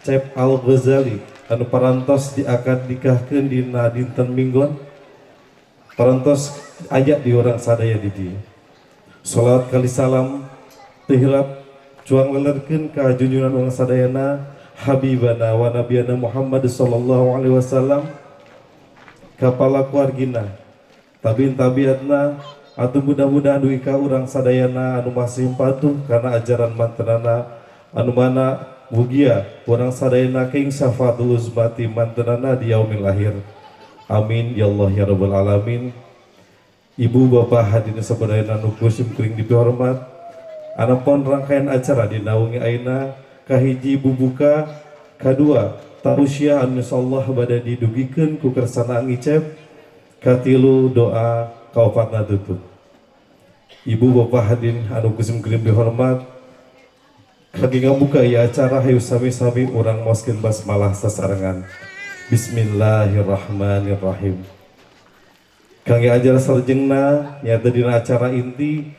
Cep Al-Ghazali anu parantos diakad nikahkeun dina dinten Minggon parantos aya di orang sadaya di dieu. Salat kali salam teu hilap cuang lelerkeun ka junjungan urang sadayana habibana wa nabiyana Muhammad sallallahu alaihi wasallam, kapala keluargina tabiin tabiatna atuh mudah-mudahan dugi ka urang sadayana anu masih patuh karena ajaran mantenana anu mana mugia urang sadayana king syafatul uzmati mantenana di yaumil akhir. Amin ya Allah ya rabbal alamin. Ibu bapak hadirin sabadayana nu kusim kuring dihormat, anapun rangkaian acara dinaungi aina kahiji bubuka, kadua tausiah anu insyaallah bada didugikeun ku kersana ngicep, katilu doa kaofatna tutup. Ibu bapak hadirin anu kusim kuring dihormat, kami ngabuka ya acara hayu sami-sami urang moskeun basmalah sasarengan. Bismillahirrahmanirrahim. Kangge ajar sarjengna nyata dina acara inti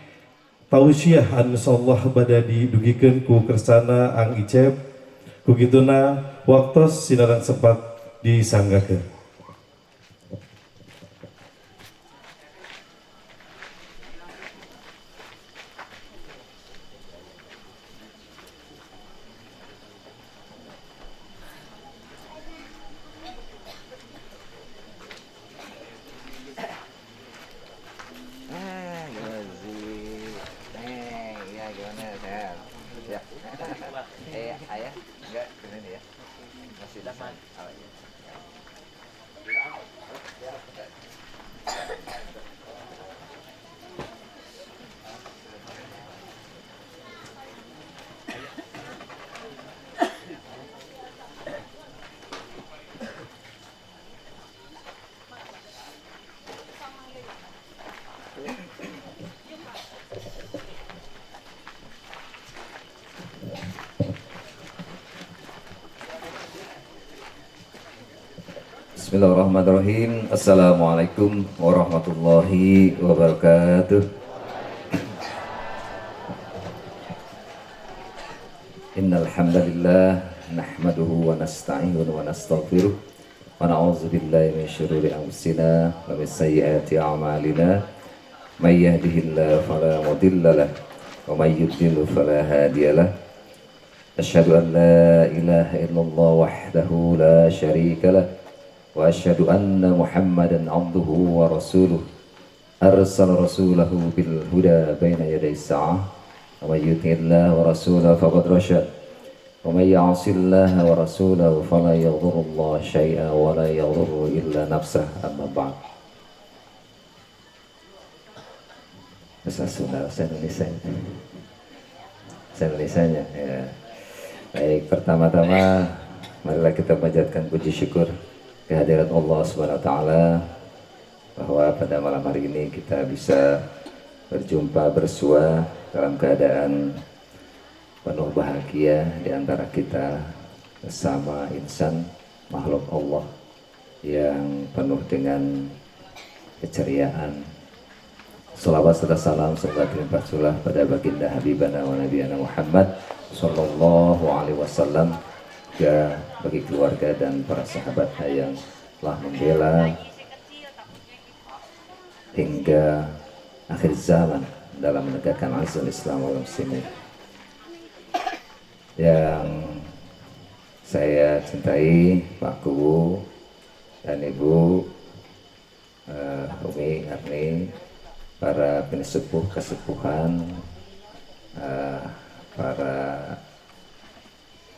tausiah anu insyaallah bada didugikeun ku kersana ang icep, kugituna waktos sinarang sempat disanggakeun. Ayah enggak ini ya masih dapat. Oh, iya. Bismillahirrahmanirrahim. Assalamualaikum warahmatullahi wabarakatuh. Innal hamdalillah nahmaduhu wa nasta'inuhu wa nastaghfiruh wa na'udzu billahi min syururi anfusina wa min sayyiati a'malina. May yahdihillahu fala mudilla lahu wa may yudlil fala hadiya lahu. Asyhadu an la ilaha illallah wahdahu la syarika lahu wa asyhadu anna Muhammadan abduhu wa rasuluh arsala rasulahu bil huda baina yaday sa'ah wa may yuti'illah wa rasulahu faqad rasyad wa may ya'sillaha wa rasulahu fala yadhurrullaha syai'a wa la yadhurru illa nafsah. Amma ba'd. Bahasa Sunda, bahasa Indonesia. Bahasa Indonesianya ya. Baik, pertama-tama marilah kita panjatkan puji syukur kehadiran Allah Subhanahu wa taala bahwa pada malam hari ini kita bisa berjumpa bersua dalam keadaan penuh bahagia di antara kita bersama insan makhluk Allah yang penuh dengan keceriaan. Salawat serta salam serta limpah sulah pada baginda habibana wa nabiyana Muhammad sallallahu alaihi wasallam, juga bagi keluarga dan para sahabatnya yang telah membela hingga akhir zaman dalam menegakkan azal Islam wal muslimin. Yang saya cintai Pak Kuwu dan Ibu Umi Arni, para penesepuh kesepuhan, para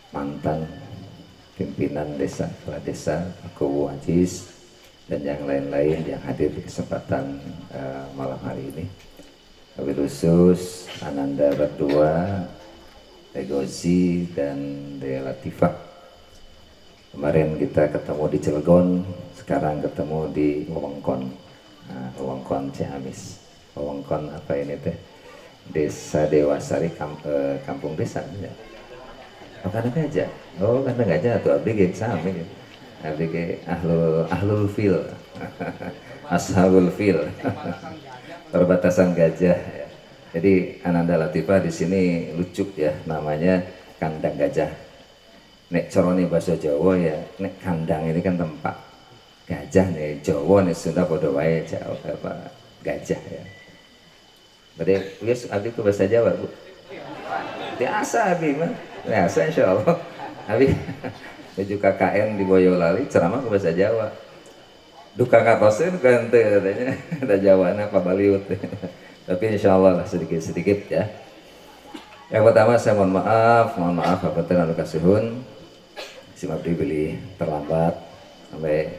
mantan pimpinan desa, kepala desa, Pak Kuwu Aziz, dan yang lain-lain yang hadir di kesempatan malam hari ini. Wabil khusus Ananda berdua, Tegozi dan Dea Latifah. Kemarin kita ketemu di Cilegon, sekarang ketemu di Wewengkon, Wewengkon Ciamis. Wewengkon apa ini teh? Desa Dewasari, kampung desa. Ya? Oh, karena gajah. Oh, karena gajah tuh abdi ge sami ge. Abdi ge ahlul fil. Ashabul fil. Perbatasan gajah. Jadi Ananda Latifah di sini lucu ya, namanya kandang gajah. nek corone bahasa Jawa ya, nek kandang ini kan tempat gajah nih Jawa nih Sunda padha wae Jawa apa gajah ya. Berarti wis abi ke bahasa Jawa, Bu. Biasa abi mah. Biasa insyaallah. Abi menuju KKN di Boyolali ceramah ke bahasa Jawa. Duka ngatosin ganti katanya. Ada Jawana apa Baliut. Tapi insyaallah lah sedikit-sedikit ya. Yang pertama saya mohon maaf apabila anu kasihun. Si Abdi beli terlambat sampai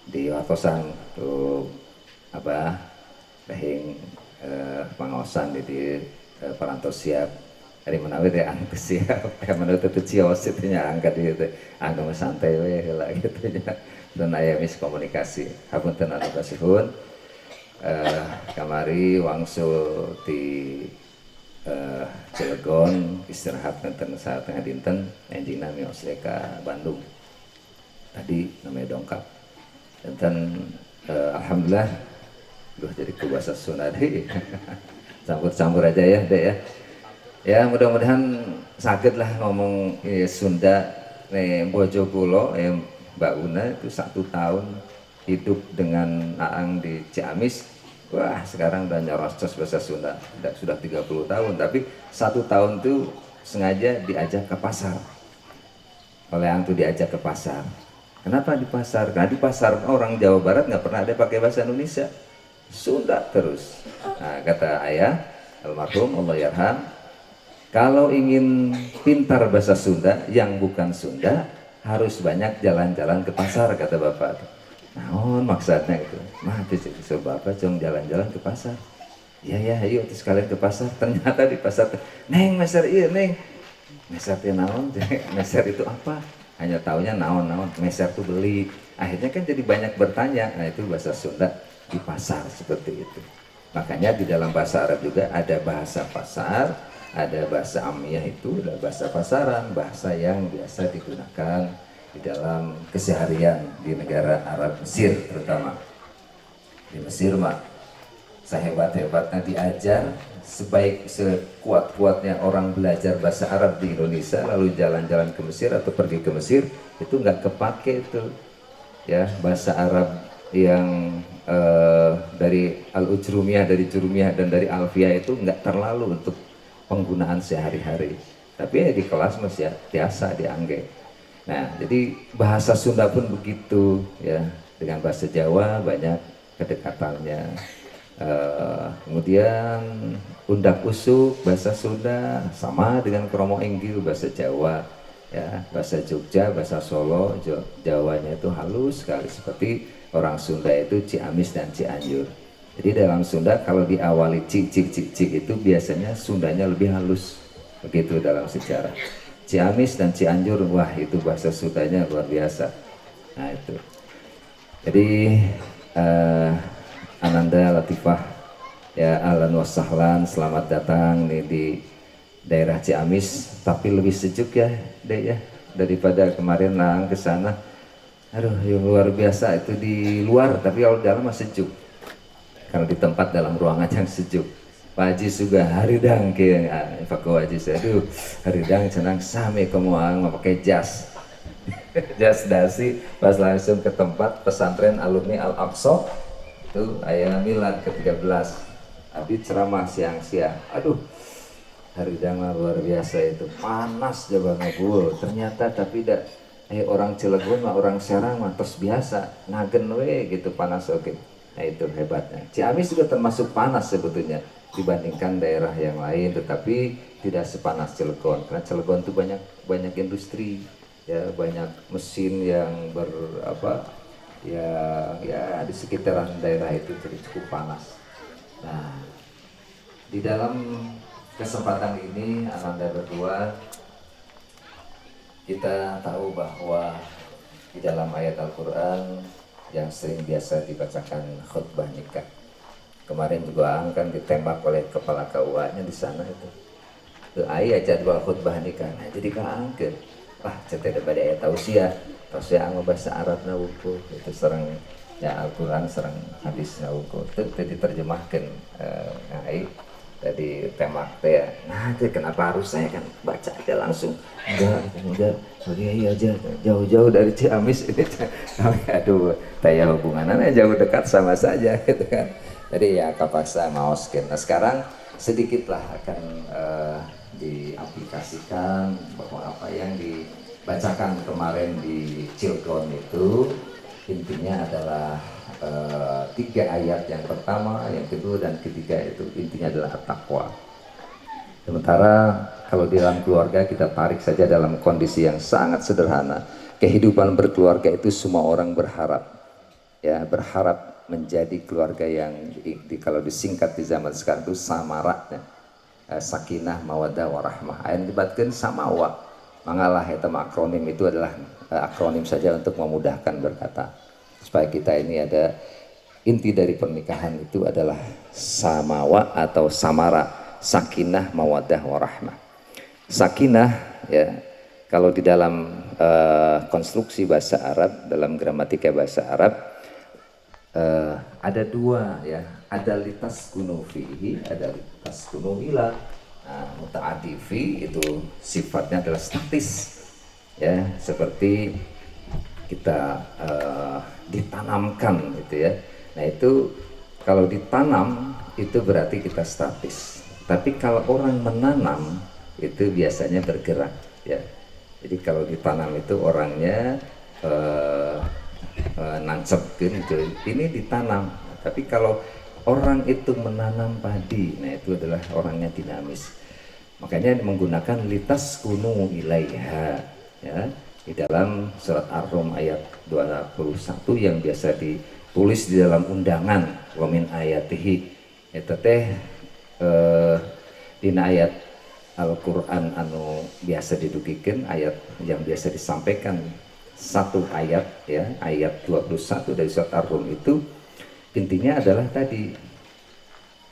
di watosan tuh apa rahing pengawasan di perantau siap dari menawir ya angka siap yang menurut itu cios itu angkat itu angka santai we lah gitu ya dan aya miskomunikasi hapunten anu kasihun kamari wangsul di Cilegon istirahat nonton saat tengah dinten enjina mios ka Bandung tadi namanya dongkap dan alhamdulillah jadi ke bahasa Sunda deh campur-campur aja ya dek ya ya mudah-mudahan sakit lah ngomong Sunda nih bojo kulo Mbak Una itu 1 tahun hidup dengan Aang di Ciamis. Wah sekarang udah nyerocos bahasa Sunda sudah 30 tahun tapi 1 tahun tuh sengaja diajak ke pasar oleh Ang tuh diajak ke pasar. Kenapa di pasar? Karena di pasar orang Jawa Barat nggak pernah ada pakai bahasa Indonesia Sunda terus. Nah, kata ayah almarhum Allah yarham kalau ingin pintar bahasa Sunda yang bukan Sunda harus banyak jalan-jalan ke pasar kata bapak. Nah, maksudnya itu, mah disuruh bapak cuma jalan-jalan ke pasar. Ya, ayo terus kalian ke pasar. Ternyata di pasar, neng meser iya neng, meser itu naon, meser itu apa? Hanya taunya naon, meser itu beli. Akhirnya kan jadi banyak bertanya. Nah itu bahasa Sunda di pasar seperti itu. Makanya di dalam bahasa Arab juga ada bahasa pasar, ada bahasa amiyah itu, ada bahasa pasaran, bahasa yang biasa digunakan di dalam keseharian di negara Arab Mesir terutama. Di Mesir mah sehebat-hebatnya diajar, sekuat-kuatnya orang belajar bahasa Arab di Indonesia lalu jalan-jalan ke Mesir atau pergi ke Mesir itu nggak kepake itu ya bahasa Arab yang dari Al-Ujrumiyah, dari Jurumiyah dan dari Alfiyah itu nggak terlalu untuk penggunaan sehari-hari tapi ya di kelas masih ya, biasa dianggap. Nah, jadi bahasa Sunda pun begitu ya, dengan bahasa Jawa banyak kedekatannya. Kemudian undak usuk bahasa Sunda sama dengan kromo inggil bahasa Jawa ya, bahasa Jogja, bahasa Solo, Jawanya itu halus sekali seperti orang Sunda itu Ciamis dan Cianjur. Jadi dalam Sunda kalau diawali cik itu biasanya Sundanya lebih halus begitu dalam sejarah. Ciamis dan Cianjur, wah itu bahasa Sundanya luar biasa. Nah itu. Jadi Ananda Latifah ya ahlan wasahlan, selamat datang nih di daerah Ciamis, tapi lebih sejuk ya, Dek ya, daripada kemarin Nang ke sana. Aduh, yang luar biasa itu di luar, tapi kalau di dalam masih sejuk. Karena di tempat dalam ruangan yang sejuk. Pak Haji juga haridang ke Pak Haji saya aduh haridang senang sami kamu pakai jas jas dasi pas langsung ke tempat pesantren alumni Al-Aqsa itu ayah milad ke-13 Abi ceramah siang-siang aduh haridang luar biasa itu panas coba ngabul ternyata tapi tidak orang Cilegon mah orang Serang mah terus biasa nagen we gitu panas oke. Nah itu hebatnya Ciamis juga termasuk panas sebetulnya dibandingkan daerah yang lain tetapi tidak sepanas Cilegon karena Cilegon itu banyak industri ya banyak mesin yang ya di sekitaran daerah itu jadi cukup panas. Nah di dalam kesempatan ini Ananda berdua kita tahu bahwa di dalam ayat Al-Quran yang sering biasa dibacakan khutbah nikah kemarin juga akan ditembak oleh kepala KUA-nya di sana itu ayat jadwal khutbah nikah nah jadi keangkat wah cerita daripada ayat tausiah bahasa Arab nawuku itu serang ya Al-Quran serang hadis nawuku itu diterjemahkan dari ditemak teh ya. Nah itu kenapa harus saya kan baca aja langsung, enggak kiai aja jauh-jauh dari Ciamis ini. Aduh taya hubungannya jauh dekat sama saja gitu kan. Jadi ya kapaksa maoskeun. Nah sekarang sedikitlah akan diaplikasikan bahwa apa yang dibacakan kemarin di Cilegon itu intinya adalah 3 ayat, yang pertama, yang kedua, dan ketiga itu intinya adalah at-taqwa. Sementara kalau di dalam keluarga kita tarik saja dalam kondisi yang sangat sederhana, kehidupan berkeluarga itu semua orang berharap, ya berharap menjadi keluarga yang kalau disingkat di zaman sekarang itu samaratnya, sakinah mawaddah warahmah. Yang dibatkan samawa, mangalah eta akronim itu adalah akronim saja untuk memudahkan berkata, supaya kita ini ada inti dari pernikahan itu adalah samawa atau samara, sakinah mawaddah warahmah. Sakinah ya kalau di dalam konstruksi bahasa Arab, dalam gramatika bahasa Arab ada 2 ya, ada litas kuno fihi, ada litas kuno ila. Nah, muta'adifi itu sifatnya adalah statis ya, seperti kita ditanamkan gitu ya. Nah itu kalau ditanam itu berarti kita statis, tapi kalau orang menanam itu biasanya bergerak ya. Jadi kalau ditanam itu orangnya nancepkan gitu, ini ditanam. Tapi kalau orang itu menanam padi, nah itu adalah orangnya dinamis. Makanya menggunakan litas kunu ilaiha ya, di dalam surat Ar-Rum ayat 21 yang biasa ditulis di dalam undangan wa min ayatihi eta teh dina ayat Al-Qur'an anu biasa didugikeun, ayat yang biasa disampaikan satu ayat ya, ayat 21 dari surat Ar-Rum itu intinya adalah tadi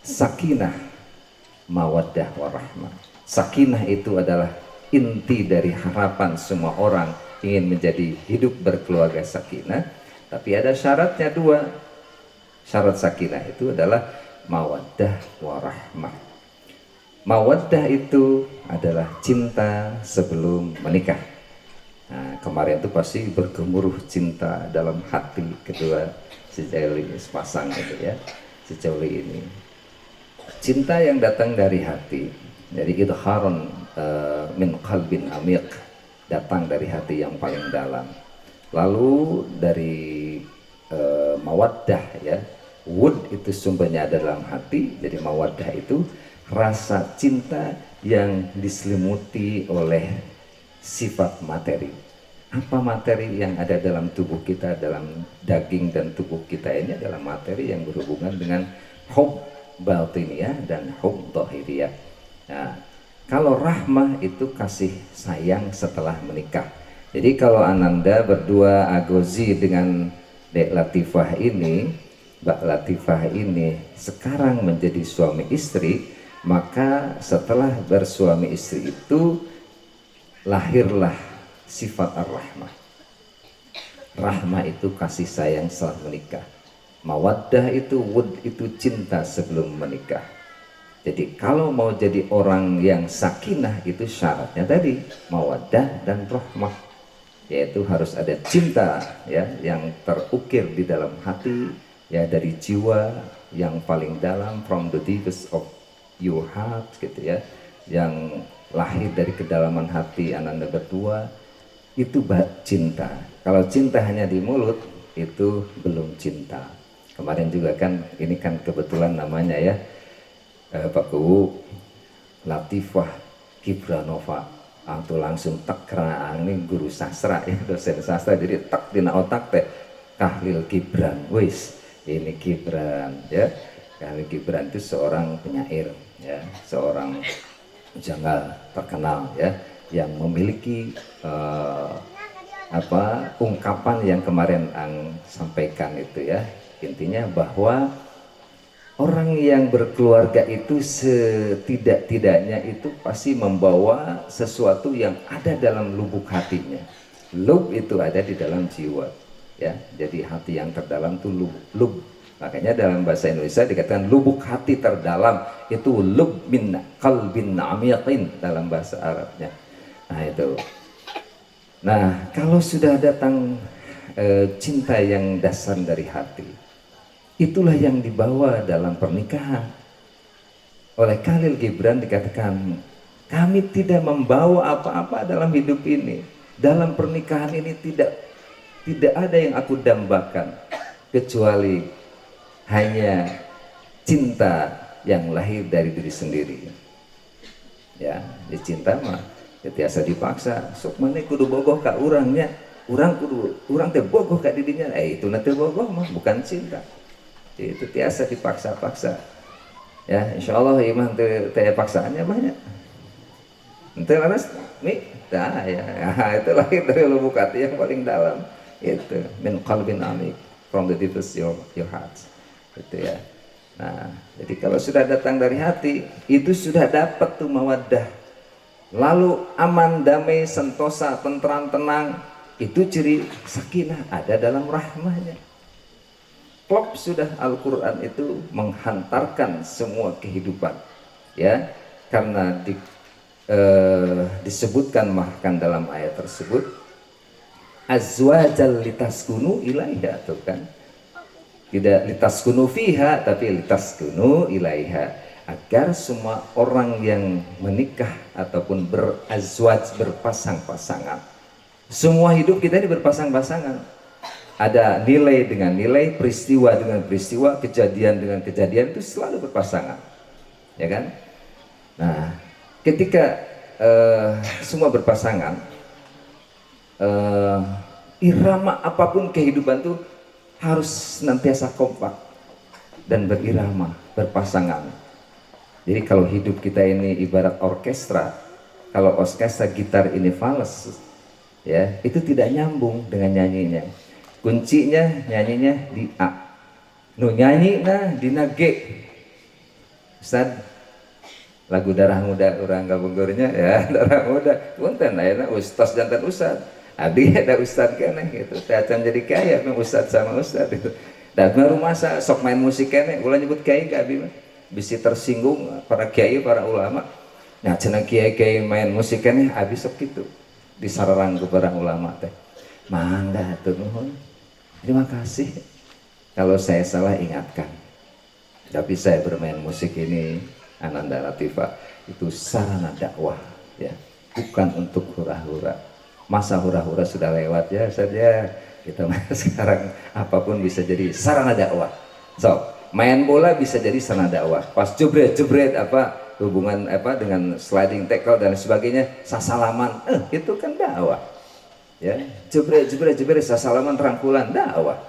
sakinah mawaddah warahmah. Sakinah itu adalah inti dari harapan semua orang ingin menjadi hidup berkeluarga sakinah, tapi ada syaratnya 2. Syarat sakinah itu adalah mawaddah warahmah. Mawaddah itu adalah cinta sebelum menikah. Nah, kemarin itu pasti bergemuruh cinta dalam hati kedua sepasang itu ya, si Joli ini. Cinta yang datang dari hati, dari idharun min qalbin amiq, datang dari hati yang paling dalam. Lalu dari mawaddah ya, wud itu sumbernya dalam hati. Jadi mawaddah itu rasa cinta yang diselimuti oleh sifat materi. Apa materi yang ada dalam tubuh kita, dalam daging dan tubuh kita ini adalah materi yang berhubungan dengan hub batiniyah dan hub dhahiriyah. Nah, kalau rahmah itu kasih sayang setelah menikah. Jadi kalau Ananda berdua Agozi dengan Dek Latifah ini, Mbak Latifah ini sekarang menjadi suami istri, maka setelah bersuami istri itu lahirlah sifat ar-rahmah. Rahmah itu kasih sayang setelah menikah. Mawaddah itu, wud itu cinta sebelum menikah. Jadi kalau mau jadi orang yang sakinah itu syaratnya tadi mawaddah dan rahmah, yaitu harus ada cinta ya yang terukir di dalam hati ya, dari jiwa yang paling dalam, from the deepest of your heart gitu ya, yang lahir dari kedalaman hati Ananda berdua. Itu cinta. Kalau cinta hanya di mulut itu belum cinta. Kemarin juga kan ini kan kebetulan namanya ya Pak Kuwu Latifah Kibranova, itu langsung tak karena ini guru sastra ya, dosen sastra, jadi tak dina otak teh Kahlil Gibran, wis ini Gibran ya. Kahlil Gibran itu seorang penyair ya, seorang janggal terkenal ya, yang memiliki ungkapan yang kemarin Ang sampaikan itu ya, intinya bahwa orang yang berkeluarga itu setidak-tidaknya itu pasti membawa sesuatu yang ada dalam lubuk hatinya. Lub itu ada di dalam jiwa ya, jadi hati yang terdalam itu lub Makanya dalam bahasa Indonesia dikatakan lubuk hati terdalam itu lub min qalbin amiqin dalam bahasa Arabnya. Nah itu. Nah kalau sudah datang cinta yang dasar dari hati, itulah yang dibawa dalam pernikahan. Oleh Khalil Gibran dikatakan, kami tidak membawa apa-apa dalam hidup ini. Dalam pernikahan ini tidak ada yang aku dambakan kecuali hanya cinta yang lahir dari diri sendiri. Ya, cinta mah tiasa dipaksa. Sok mana kudu bogoh ka urangnya, urang teh bogoh ka dirinya. Itu nanti bogoh mah bukan cinta. Itu tiasa dipaksa-paksa. Ya, insya Allah iman teh paksaannya banyak. Ente laras nih, nah ya, itu lahir dari lubuk hati yang paling dalam. Itu min qalbin amik, from the deepest your heart. Gitu ya. Nah, jadi kalau sudah datang dari hati, itu sudah dapat tuh mawaddah. Lalu aman, damai, sentosa, tentram, tenang, itu ciri sakinah ada dalam rahmahnya. Klop sudah Al-Quran itu menghantarkan semua kehidupan, ya, karena disebutkan bahkan dalam ayat tersebut azwajal litaskunu ilaiha, tuh kan, tidak litaskunu fiha tapi litaskunu ilaiha, agar semua orang yang menikah ataupun berazwaj, berpasang-pasangan, semua hidup kita ini berpasang-pasangan, ada nilai dengan nilai, peristiwa dengan peristiwa, kejadian dengan kejadian, itu selalu berpasangan, ya kan. Nah ketika semua berpasangan, irama apapun kehidupan itu harus senantiasa kompak dan berirama, berpasangan. Jadi kalau hidup kita ini ibarat orkestra, kalau orkestra gitar ini fals, ya itu tidak nyambung dengan nyanyinya. Kuncinya nyanyinya di A, nu nyanyi nah di G. Ustaz, lagu Darah Muda orang gabunggurnya ya, Darah Muda punten ayeuna ustaz jantan ustaz. Abdi ada ustad kene gitu, acan jadi kaya ustad sama ustad itu. Dan baru masa sok main musik kene, ulah nyebut kiai ke abdi mah, bisa tersinggung para kiai, para ulama. Nah cenah kiai main musik kene, abdi sok gitu, disararang ke para ulama teh. Mangga tuh nuhun, terima kasih. Kalau saya salah ingatkan. Tapi saya bermain musik ini, Ananda Latifah, itu sarana dakwah, ya, bukan untuk hura-hura. Masa hura-hura sudah lewat ya saja, kita sekarang apapun bisa jadi sarana dakwah. So main bola bisa jadi sarana dakwah, pas jebret apa hubungan apa dengan sliding tackle dan sebagainya, sasalaman, itu kan dakwah, ya, jebret sasalaman, rangkulan, dakwah,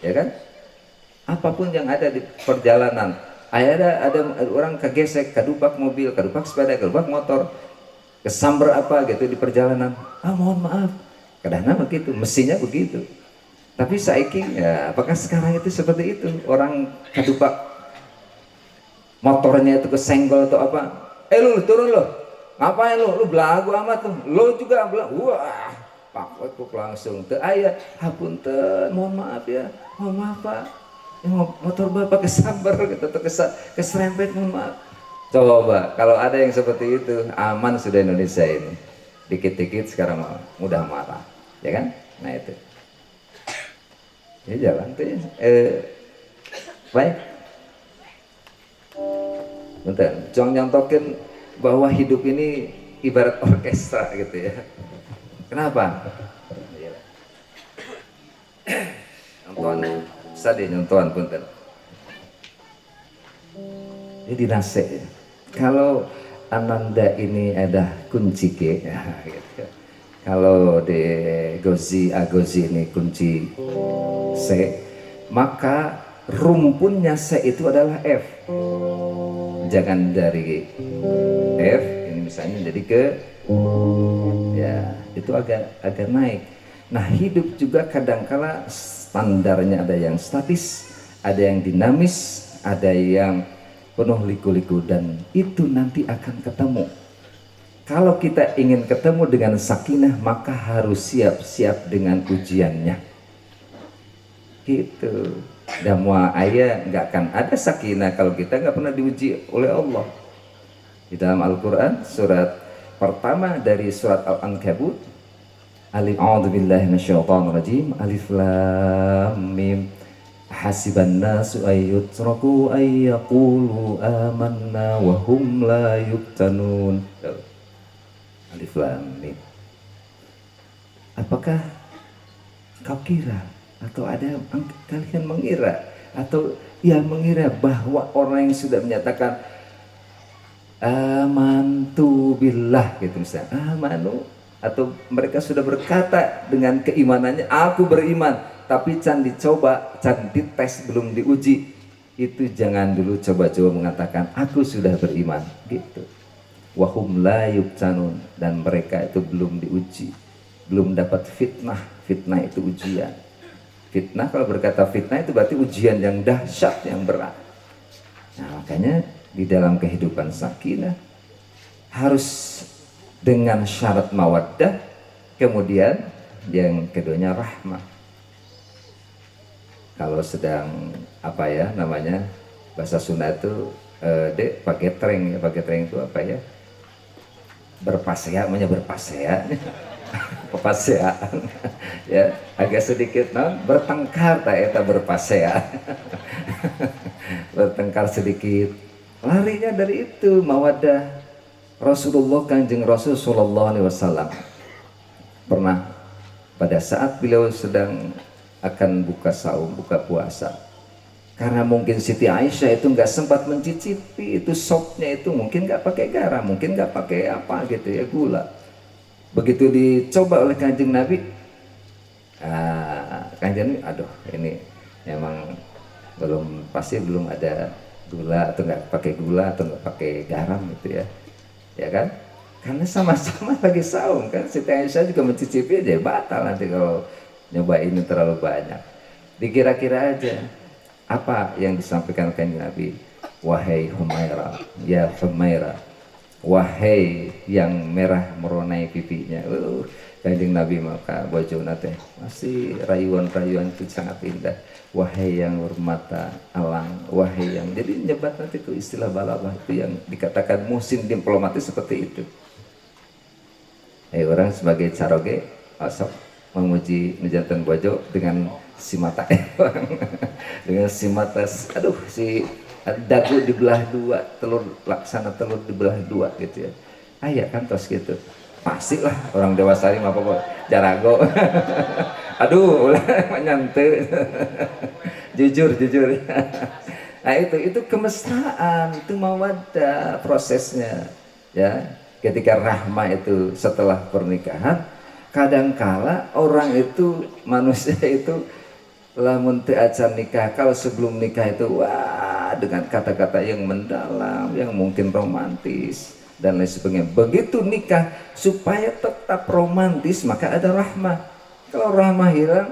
ya kan. Apapun yang ada di perjalanan, ada orang kegesek, kadupak mobil, kadupak sepeda, kadupak motor, kesamber apa gitu di perjalanan, mohon maaf, kadang-kadang begitu, mestinya begitu. Tapi saiki ya, apakah sekarang itu seperti itu? Orang kadupak motornya itu kesenggol atau apa? Lu turun lo, ngapain lu belagu amat tuh, lu juga belagu, wah, pak langsung te ayat, hapunten, mohon maaf ya, mohon maaf pak, motor bapak kesamber gitu, keserempet, mohon maaf. Coba kalau ada yang seperti itu, aman sudah Indonesia ini. Dikit-dikit sekarang mudah marah, ya kan? Nah itu, ya jalan tuh ya. Baik, bentar, jangan nyontokin bahwa hidup ini ibarat orkestra gitu ya. Kenapa? Nyontohan, sadar nyontohan bentar. Jadi nase ya. Kalau Ananda ini ada kunci G, ya, gitu. Kalau di Agozi ini kunci C, maka rumpunnya C itu adalah F. Jangan dari F ini misalnya jadi ke, ya itu agak naik. Nah hidup juga kadangkala standarnya ada yang statis, ada yang dinamis, ada yang penuh liku-liku, dan itu nanti akan ketemu. Kalau kita ingin ketemu dengan sakinah, maka harus siap-siap dengan ujiannya. Gitu. Dan mua ayah nggak akan ada sakinah kalau kita nggak pernah diuji oleh Allah. Di dalam Al-Quran surat pertama dari surat Al-Ankabut, alif a'udzubillahi minasyaitonirrajim, alif lam mim, hasiban nasu ayyutraku ayyaqulu amanna wa hum la yuftanun. Alif lam mim. Apakah kau kira atau ada kalian mengira atau ya mengira bahwa orang yang sudah menyatakan amantu billah gitu misalnya, amanu, atau mereka sudah berkata dengan keimanannya aku beriman, tapi can dicoba, can dites, belum diuji, itu jangan dulu coba-coba mengatakan aku sudah beriman gitu. Wahum la yubtanun, dan mereka itu belum diuji, belum dapat fitnah. Fitnah itu ujian. Fitnah, kalau berkata fitnah itu berarti ujian yang dahsyat, yang berat. Nah makanya di dalam kehidupan sakinah harus dengan syarat mawaddah, kemudian yang keduanya rahmah. Kalau sedang apa ya namanya bahasa Sunda itu dek pakai treng ya, pakai treng itu apa ya, berpasea, berpasea pepaseaan ya, agak sedikit bertengkar tak eta berpasea bertengkar sedikit, larinya dari itu mawaddah. Rasulullah, Kanjeng Rasul sallallahu alaihi wasallam pernah pada saat beliau sedang akan buka saum, buka puasa, karena mungkin Siti Aisyah itu nggak sempat mencicipi itu sopnya, itu mungkin nggak pakai garam, mungkin nggak pakai apa gitu ya, gula. Begitu dicoba oleh Kanjeng Nabi, Kanjeng Nabi, aduh ini memang pasti belum ada gula, atau nggak pakai gula, atau nggak pakai garam gitu ya, ya kan? Karena sama-sama lagi saum kan, Siti Aisyah juga mencicipi aja, batal nanti kalau nyobain ini terlalu banyak. Dikira-kira aja apa yang disampaikan Kanjeng Nabi, wahai Humairah, ya Humairah, wahai yang merah meronai pipinya. Kanjeng Nabi maka bojona teh masih rayuan-rayuan itu sangat indah. Wahai yang bermata alang, wahai yang, jadi nyebat nanti itu istilah balaghah itu yang dikatakan musim diplomatis seperti itu. Orang sebagai caroge asap memuji Nujanten Bojo dengan si mata dengan si mata, aduh si dagu dibelah dua, telur laksana telur dibelah dua gitu ya, ayah kan tos gitu, pasti lah orang dewasa ini apa kok jarago aduh ulah nyante jujur nah itu kemesraan, itu mawaddah prosesnya ya. Ketika rahmah itu setelah pernikahan, kadangkala orang itu, manusia itu lamun teu acan nikah, kalau sebelum nikah itu wah dengan kata-kata yang mendalam, yang mungkin romantis dan lain sebagainya. Begitu nikah, supaya tetap romantis maka ada rahmah. Kalau rahmah hilang,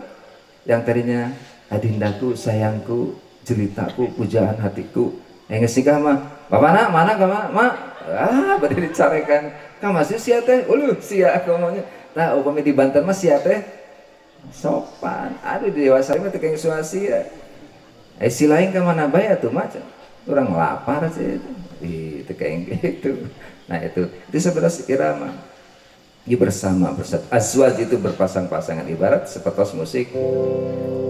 yang tadinya adindaku, sayangku, jelitaku, pujaan hatiku, yang nikah mah bapak nak mana kamu mak, berdiri dicarekan kamu masih sia teh, sia kamunya nah upami di Banten mah sia teh sopan, aduh di dewasa mah teu kenging sia. Si lain ka mana bae atuh mah urang lapar sih itu kenging gitu. Nah itu sebenarnya irama di bersama azwaj itu berpasang-pasangan, ibarat seperti musik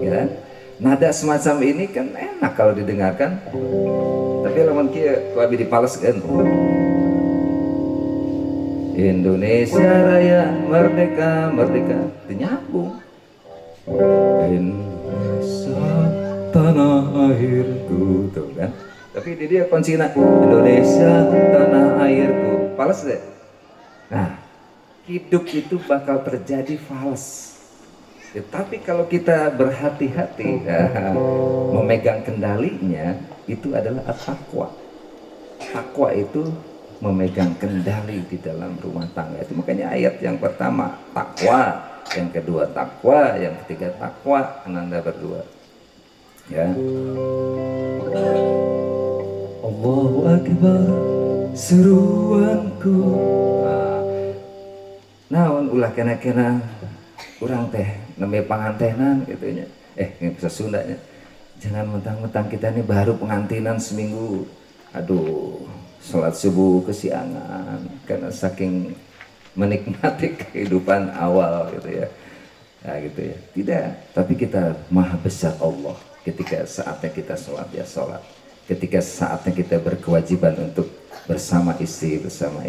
ya. Nada semacam ini kan enak kalau didengarkan, tapi lamun kieu ku abi dipaleskeun Indonesia Raya merdeka merdeka, teu nyambung. Indonesia tanah airku tuh kan, tapi di dia kuncinya Indonesia tanah airku, fals deh. Nah hidup itu bakal terjadi fals ya, tapi kalau kita berhati-hati memegang kendalinya, itu adalah at-taqwa. Taqwa itu memegang kendali di dalam rumah tangga. Itu makanya ayat yang pertama takwa, yang kedua takwa, yang ketiga takwa, ananda berdua ya. Allahu Akbar seruanku. Naon ulah kena-kena urang teh nembe pangantenan gitunya, ini bisa Sundanya, Jangan mentang-mentang kita ini baru pengantinan seminggu, aduh, sholat subuh kesiangan karena saking menikmati kehidupan awal gitu ya. Nah, gitu ya. Tidak, tapi kita maha besar Allah. Ketika saatnya kita sholat ya sholat. Ketika saatnya kita berkewajiban untuk bersama istri bersama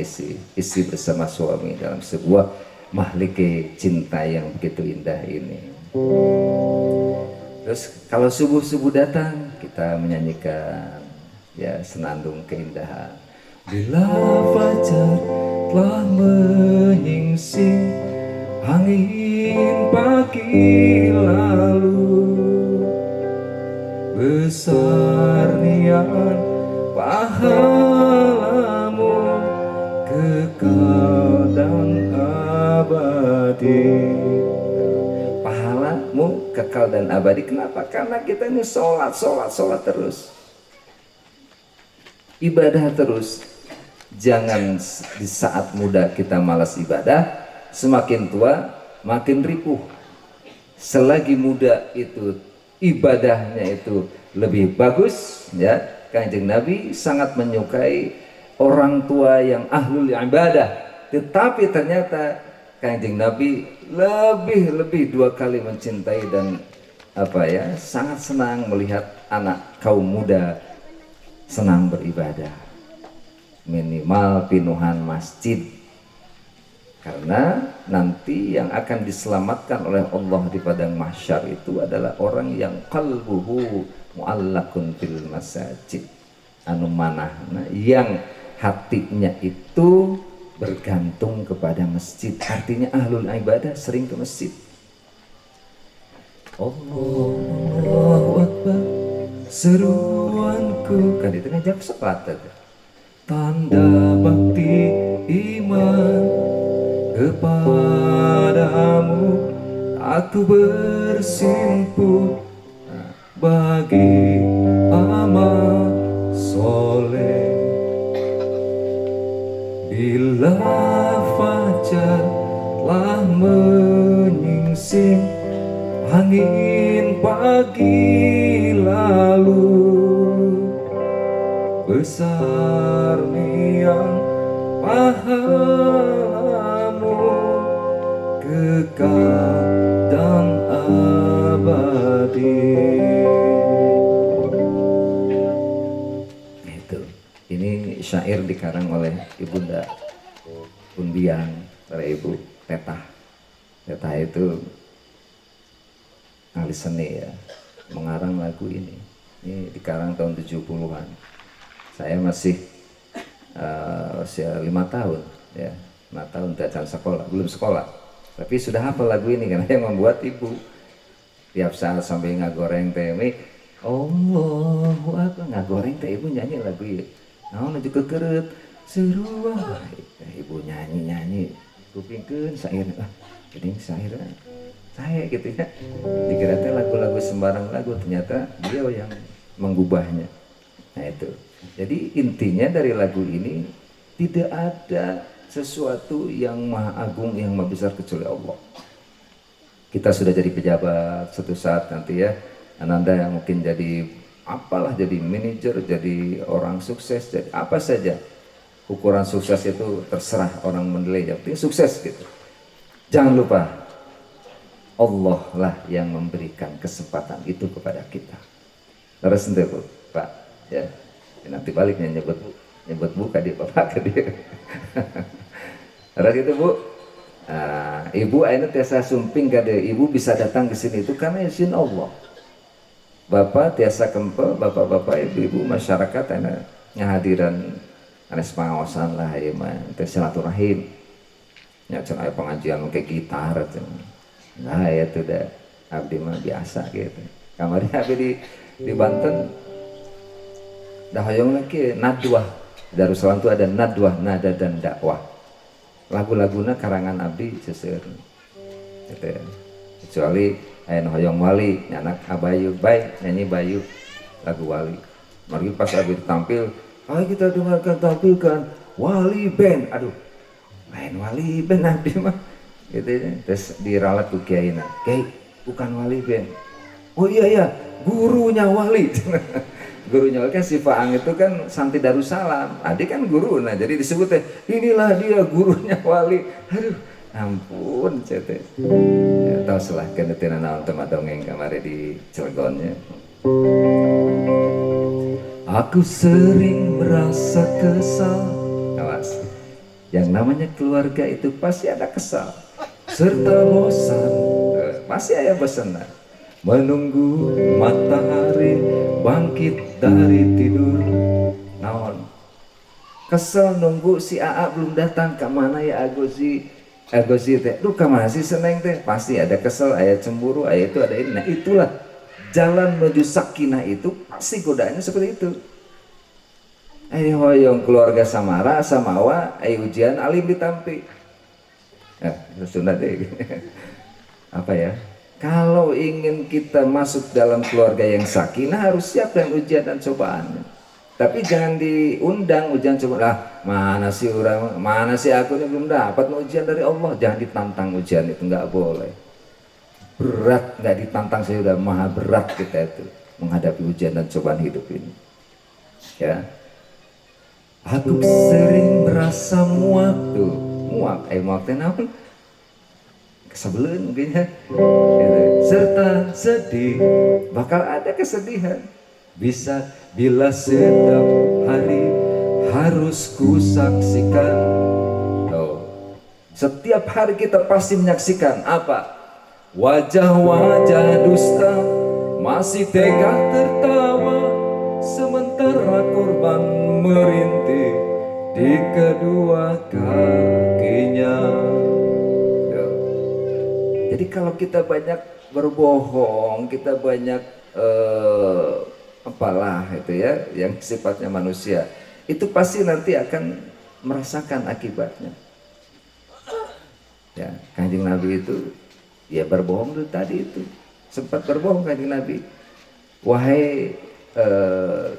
suami dalam sebuah mahlike cinta yang begitu indah ini. Terus kalau subuh datang kita menyanyikan ya senandung keindahan. Bila fajar telah menyingsing angin pagi lalu, besar niat pahalamu kekal dan abadi. Pahalamu kekal dan abadi. Kenapa? Karena kita ini sholat terus, ibadah terus. Jangan di saat muda kita malas ibadah, semakin tua makin ripuh. Selagi muda itu ibadahnya itu lebih bagus ya. Kanjeng Nabi sangat menyukai orang tua yang ahlul ibadah, tetapi ternyata Kanjeng Nabi lebih 2 kali mencintai dan sangat senang melihat anak kaum muda senang beribadah, minimal pinuhan masjid. Karena nanti yang akan diselamatkan oleh Allah di padang mahsyar itu adalah orang yang qalbuhu mu'allakun fil masajid, anu manahna yang hatinya itu bergantung kepada masjid. Artinya ahlul ibadah sering ke masjid. Allahu Akbar, seruanku kan itu ngajak sholat tadi. Tanda bakti iman kepadamu aku bersimpuh bagi amal soleh. Bila fajar telah menyingsing angin pagi lalu, besar niang pahalamu kekal dan abadi. Itu, ini syair dikarang oleh Ibunda Undian, para ibu Tetah. Tetah itu ahli seni ya, mengarang lagu ini. Ini dikarang tahun 70-an. Saya masih usia 5 tahun ya, 5 tahun tidak sekolah, belum sekolah, tapi sudah hafal lagu ini karena yang membuat ibu. Tiap saat sampai ngagoreng teh, Allahu Akbar, ngagoreng teh ibu nyanyi lagu ini. Nah, nuju kekeret seruah, ibu nyanyi kupingkeun sair, jadi sair saya gitu ya. Dikira teh lagu-lagu sembarang lagu, ternyata beliau yang mengubahnya. Nah itu. Jadi intinya dari lagu ini tidak ada sesuatu yang maha agung, yang maha besar kecuali Allah. Kita sudah jadi pejabat suatu saat nanti ya, Ananda yang mungkin jadi apalah, jadi manajer, jadi orang sukses, jadi apa saja. Ukuran sukses itu terserah orang menilai, yang penting sukses gitu. Jangan lupa Allah lah yang memberikan kesempatan itu kepada kita. Terus nanti Pak ya. Nanti baliknya nyebut bu ke dia, bapak ke dia. Terus itu bu, ibu akhirnya tiasa sumping ke dia, ibu bisa datang ke sini itu karena izin Allah. Bapak tiasa kempel, bapak-bapak, ibu-ibu masyarakat akhirnya ngahadiran anes pengawasan lah ya mah, silaturahim. Ya cen aya pengajian kayak gitar cen. Nah ya tuh dah abdi mah biasa gitu. Kamarnya abdi di Banten. Dah hoyong lagi nadwah. Darussalam itu ada nadwah, nada dan dakwah. Lagu-laguna karangan abdi seseur. Gitu ya. Kecuali aya hoyong wali, anak abayu, baik nyanyi bayu lagu wali. Mari pas abdi tampil, ayo kita dengarkan tampilkan wali band. Aduh, lain wali band abdi mah. Gitu ya. Terus diralat ku kiaina. Kiai, bukan wali band. Oh iya ya, gurunya wali. Gurunya wali kan si Faang itu kan santri Darussalam. Adik kan guru, nah jadi disebut teh inilah dia gurunya wali. Aduh, ampun cete. Ya, tahu salah kenetina naon teman dongeng kemarin di Cilegonnya. Aku sering merasa kesal. Awas, yang namanya keluarga itu pasti ada kesal serta bosan. Pasti ada bosan. Menunggu matahari bangkit dari tidur. Naon? Kesel nunggu si AA belum datang. Kemana ya Agosi? Agosi teh, duh kemana sih Seneng teh? Pasti ada kesel, ada cemburu, ada itu, ada ini. Nah itulah jalan menuju sakinah itu pasti godaannya seperti itu. Ayo hoyong keluarga samara samawa, ayo ujian alim ditampi. Sunda deh. Apa ya? Kalau ingin kita masuk dalam keluarga yang sakinah harus siap dengan ujian dan cobaan. Tapi jangan diundang ujian coba lah, mana sih orang, mana sih aku ini belum dapat ujian dari Allah. Jangan ditantang ujian itu, nggak boleh. Berat, nggak ditantang, saya udah maha berat kita itu menghadapi ujian dan cobaan hidup ini. Ya, aku sering merasa muak tuh, muak, muak tenang, kesebelen mungkin ya, serta sedih, bakal ada kesedihan. Bisa bila setiap hari harus kusaksikan. Setiap hari kita pasti menyaksikan apa? Wajah-wajah dusta masih tega tertawa, sementara korban merintih di kedua kakinya. Jadi kalau kita banyak berbohong, kita banyak apalah itu ya, yang sifatnya manusia, itu pasti nanti akan merasakan akibatnya. Ya, Kanjeng Nabi itu ya berbohong tuh tadi itu, sempat berbohong Kanjeng Nabi. Wahai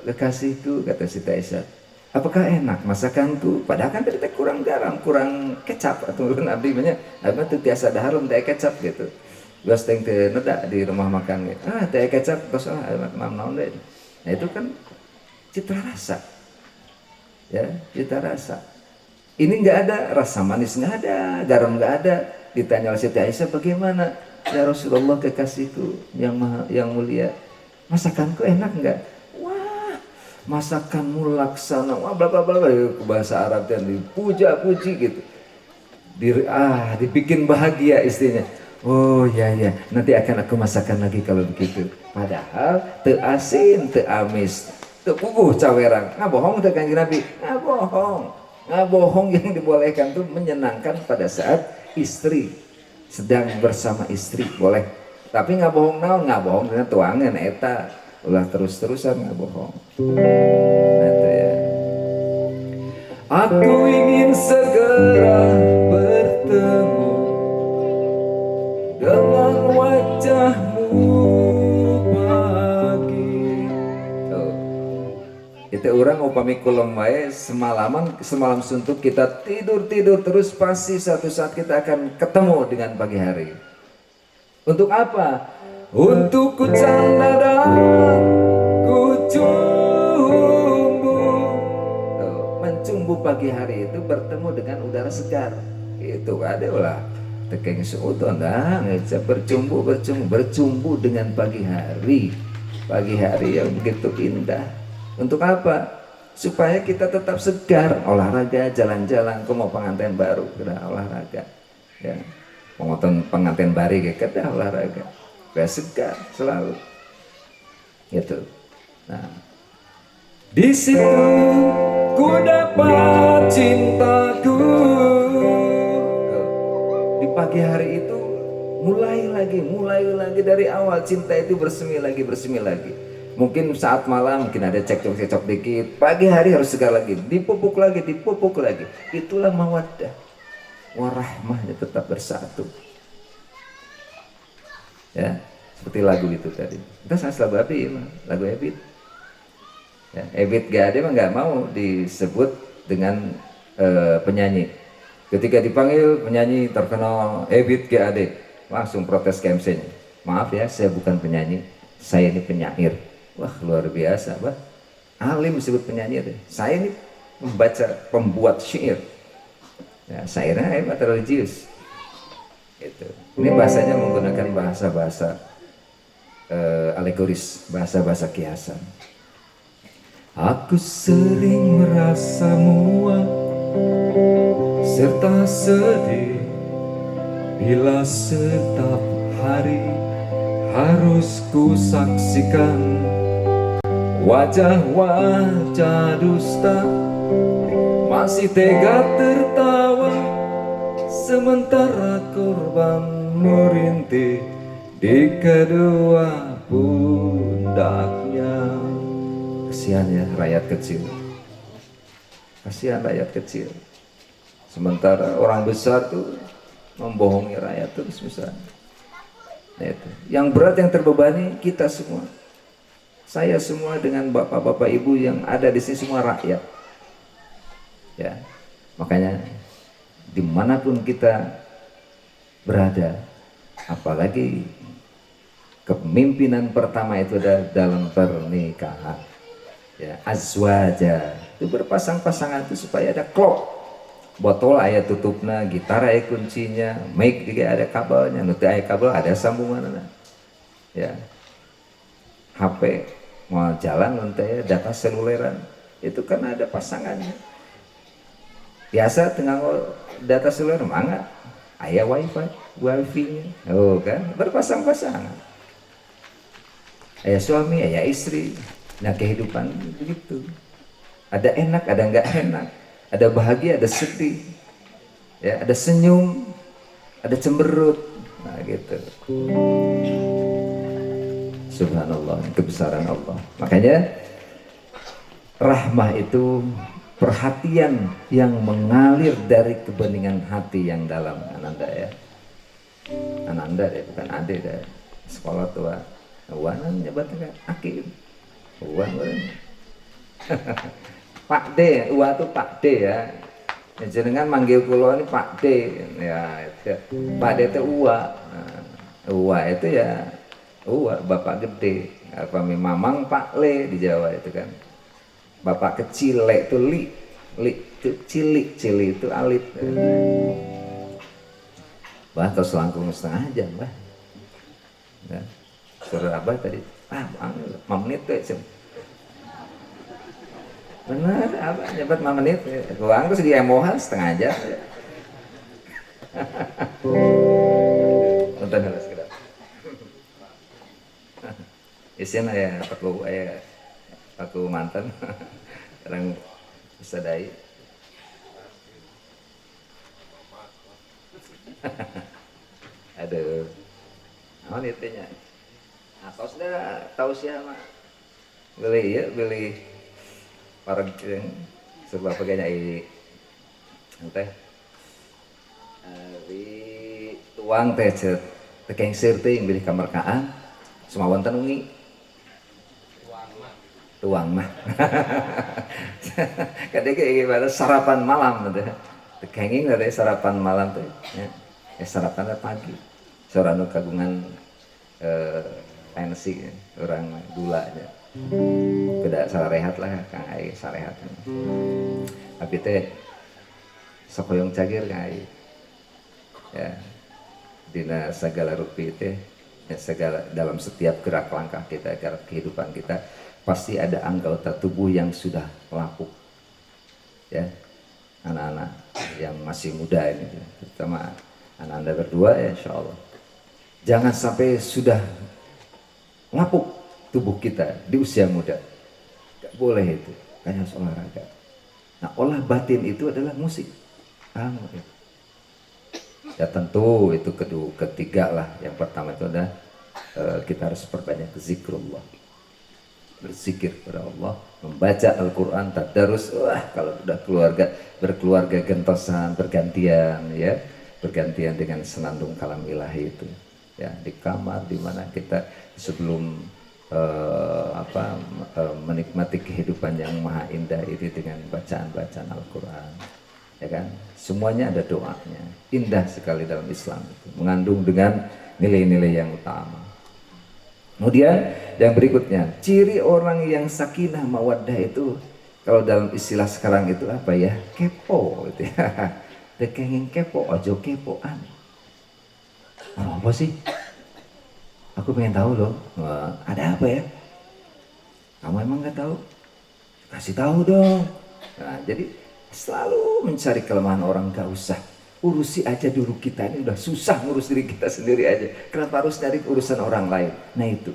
kekasihku, kata Siti Aisyah, apakah enak masakanku? Padahal kan tadi kurang garam, kurang kecap, atau Nabi banyak, apa tuh tiasa daharum teh kecap gitu. Gue steng teh neda di rumah makan gitu. Teh kecap terus naon deh. Nah itu kan cita rasa, ya cita rasa. Ini nggak ada rasa manis, nggak ada garam, nggak ada. Ditanya oleh Siti Aisyah, bagaimana ya Rasulullah kekasihku yang mulia, masakanku enak nggak? Wah, masakanmu laksana, wah bla bla bla, ke bahasa Arab dan dipuja-puji gitu. Dibikin bahagia istrinya. Oh ya ya, nanti akan aku masakan lagi kalau begitu. Padahal teu asin, teu amis, teu puguh cawerang. Ngabohong teu Kanjeng Nabi? Ngabohong. Ngabohong yang dibolehkan tuh menyenangkan pada saat istri sedang bersama istri boleh. Tapi ngabohong naon? Ngabohong dengan tuangan eta. Ulah terus-terusan ngabohong. Nah, itu ya. Aku ingin segera bertemu dengan wajahmu pagi. Itu orang upami kulon wae semalam suntuk kita tidur terus, pasti satu saat kita akan ketemu dengan pagi hari. Untuk apa? Untuk ku canda dan ku cumbu. Mencumbu pagi hari itu bertemu dengan udara segar. Itu ada lah. Tekeng seudon dah bercumbu dengan pagi hari yang begitu indah. Untuk apa? Supaya kita tetap segar, olahraga, jalan-jalan. Kau mau pengantin baru, kita olahraga ya, pengantin baru kita olahraga supaya segar selalu gitu. Nah di situ ku dapat cintaku. Di pagi hari itu mulai lagi dari awal, cinta itu bersemi lagi. Mungkin saat malam mungkin ada cekcok dikit, pagi hari harus segar lagi, dipupuk lagi. Itulah mawaddah warahmahnya tetap bersatu. Ya, seperti lagu itu tadi. Kita lagu Abi, lagu Ebit. Ya, Ebit Gade mah nggak mau disebut dengan penyanyi. Ketika dipanggil penyanyi terkenal Ebit Gade, langsung protes ke MC-nya. Maaf ya, saya bukan penyanyi. saya ini penyair. Wah luar biasa, bah. Alim disebut penyair. Saya ini pembuat syair. Ya, syairnya hebat, religius. Itu. Ini bahasanya menggunakan bahasa-bahasa alegoris, bahasa-bahasa kiasan. Aku sering merasa muak serta sedih bila setiap hari harus ku saksikan wajah-wajah dusta masih tega tertawa sementara korban merintih di kedua pundaknya. Kasihan ya rakyat kecil, kasihan rakyat kecil. Sementara orang besar tuh membohongi rakyat terus misalnya. Nah, itu. Yang berat, yang terbebani kita semua. Saya semua dengan bapak-bapak ibu yang ada di sini semua rakyat. Ya, makanya dimanapun kita berada, apalagi kepemimpinan pertama itu ada dalam pernikahan. Ya, azwaja itu berpasang-pasangan itu supaya ada klop. Botol ayat tutupnya, gitar ayat kuncinya, mic juga ada kabelnya, nuti ayat kabel ada sambungan. Ya, HP mau jalan nanti data seluleran itu kan ada pasangannya. Biasa tengah data seluler mangga, ayah wifi-nya, oh kan berpasang-pasangan. Ayah suami, ayah istri. Nah kehidupan begitu. Ada enak, ada enggak enak. Ada bahagia, ada sedih. Ya, ada senyum, ada cemberut. Nah gitu. Subhanallah, kebesaran Allah. Makanya rahmah itu perhatian yang mengalir dari kebeningan hati yang dalam. Ananda ya. Ananda ya, bukan Ade ya. Sekolah tua. Wanan nyebatnya Akim. Uang Pak D, Uwa itu Pak D ya. Jenengan manggil kulo ini Pak D ya. Pak D itu Uwa. Uwa itu ya Uwa, bapak gede. Apa Mamang Pak Le di Jawa itu kan. Bapak kecil Le itu Li. Li itu cilik, cili itu alit. Bah atau selangkung setengah jam bah. Ya. Suruh abah tadi. 5 menit tuh. Bener, apa nyebat 5 menit. Gua terus di emohan setengah jam. Nonton dulu sekedar. Isian ya aku mantan. Sekarang bisa dai. Aduh. Apa nitenya? Atau sudah tahu siapa? Beli para yang serba peganya teh di tuang teh tekeng sirte yang beli kamar kaan semua wonten ungi tuang mah kadang kayak gimana sarapan malam teh tekenging ada sarapan malam teh ya sarapan pagi seorang kagungan pensi orang gulanya beda salah rehat lah Kang Ai sarehat tapi teh sakoyong cagir Kang Ai ya dina segala rupi teh ya, segala dalam setiap gerak langkah kita gerak kehidupan kita pasti ada anggota tubuh yang sudah lapuk ya anak-anak yang masih muda ini terutama anak anda berdua ya insya Allah jangan sampai sudah lapuk tubuh kita di usia muda. Gak boleh itu, kan harus olahraga. Nah olah batin itu adalah musik. Ya tentu itu ketiga lah. Yang pertama itu adalah kita harus perbanyak zikrullah. Berzikir kepada Allah, membaca Al-Quran, tadarus. Wah kalau sudah berkeluarga gentosan, bergantian ya. Bergantian dengan senandung kalam ilahi itu. Ya, di kamar di mana kita sebelum menikmati kehidupan yang maha indah ini dengan bacaan-bacaan Al-Quran ya kan semuanya ada doanya indah sekali dalam Islam itu mengandung dengan nilai-nilai yang utama Kemudian yang berikutnya, ciri orang yang sakinah mawaddah itu kalau dalam istilah sekarang itu apa ya? Kepo gitu ya. Dekengin kepo, ojo kepoan. Oh, apa sih? Aku pengen tahu loh. Wah, ada apa ya? Kamu emang nggak tahu? Kasih tahu dong. Nah, jadi selalu mencari kelemahan orang, gak usah urusi aja dulu, kita ini udah susah ngurus diri kita sendiri aja. Kenapa harus cari urusan orang lain? Nah itu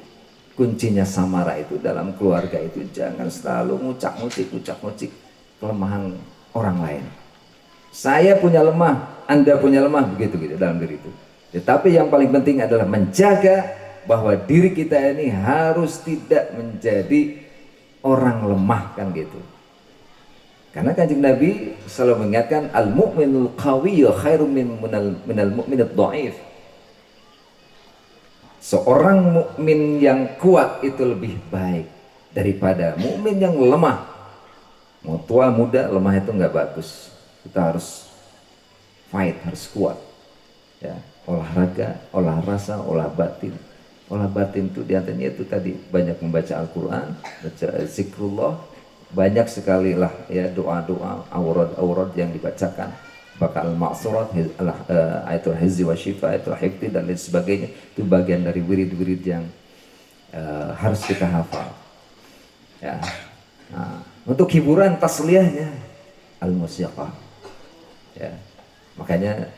kuncinya samara itu dalam keluarga itu, jangan selalu ngucak-ngucik kelemahan orang lain. Saya punya lemah, Anda punya lemah, begitu gitu dalam diri itu. Tetapi yang paling penting adalah menjaga bahwa diri kita ini harus tidak menjadi orang lemah, kan gitu. Karena Kanjeng Nabi selalu mengingatkan al-mu'minul qawiyyu khairum minal mu'minid dhaif. Seorang mukmin yang kuat itu lebih baik daripada mukmin yang lemah. Mau tua muda lemah itu nggak bagus. Kita harus fight, harus kuat. Ya, olahraga, olah rasa, olah batin. Olah batin itu diantaranya itu tadi banyak membaca Al-Quran, baca zikrullah, banyak sekali lah ya doa-doa, aurad yang dibacakan, bakal maksurat, ayatul hizzi wa syifa, ayatul hifdi dan lain sebagainya. Itu bagian dari wirid-wirid yang harus kita hafal. Ya. Nah, untuk hiburan tasliyahnya al-musiqah. Ya. Makanya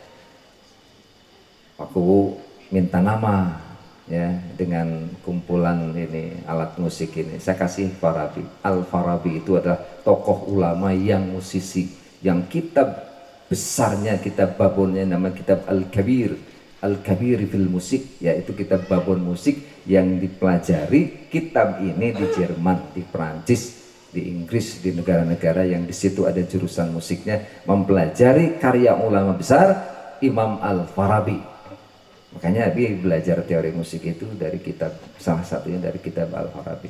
aku minta nama ya dengan kumpulan ini alat musik ini, saya kasih Farabi. Al-Farabi itu adalah tokoh ulama yang musisi, yang kitab besarnya, kitab babonnya nama kitab Al-Kabir, Al-Kabir fil musik, yaitu kitab babon musik yang dipelajari kitab ini di Jerman, di Perancis, di Inggris, di negara-negara yang di situ ada jurusan musiknya, mempelajari karya ulama besar Imam Al-Farabi. Makanya Abi belajar teori musik itu dari kitab, salah satunya dari kitab Al-Farabi.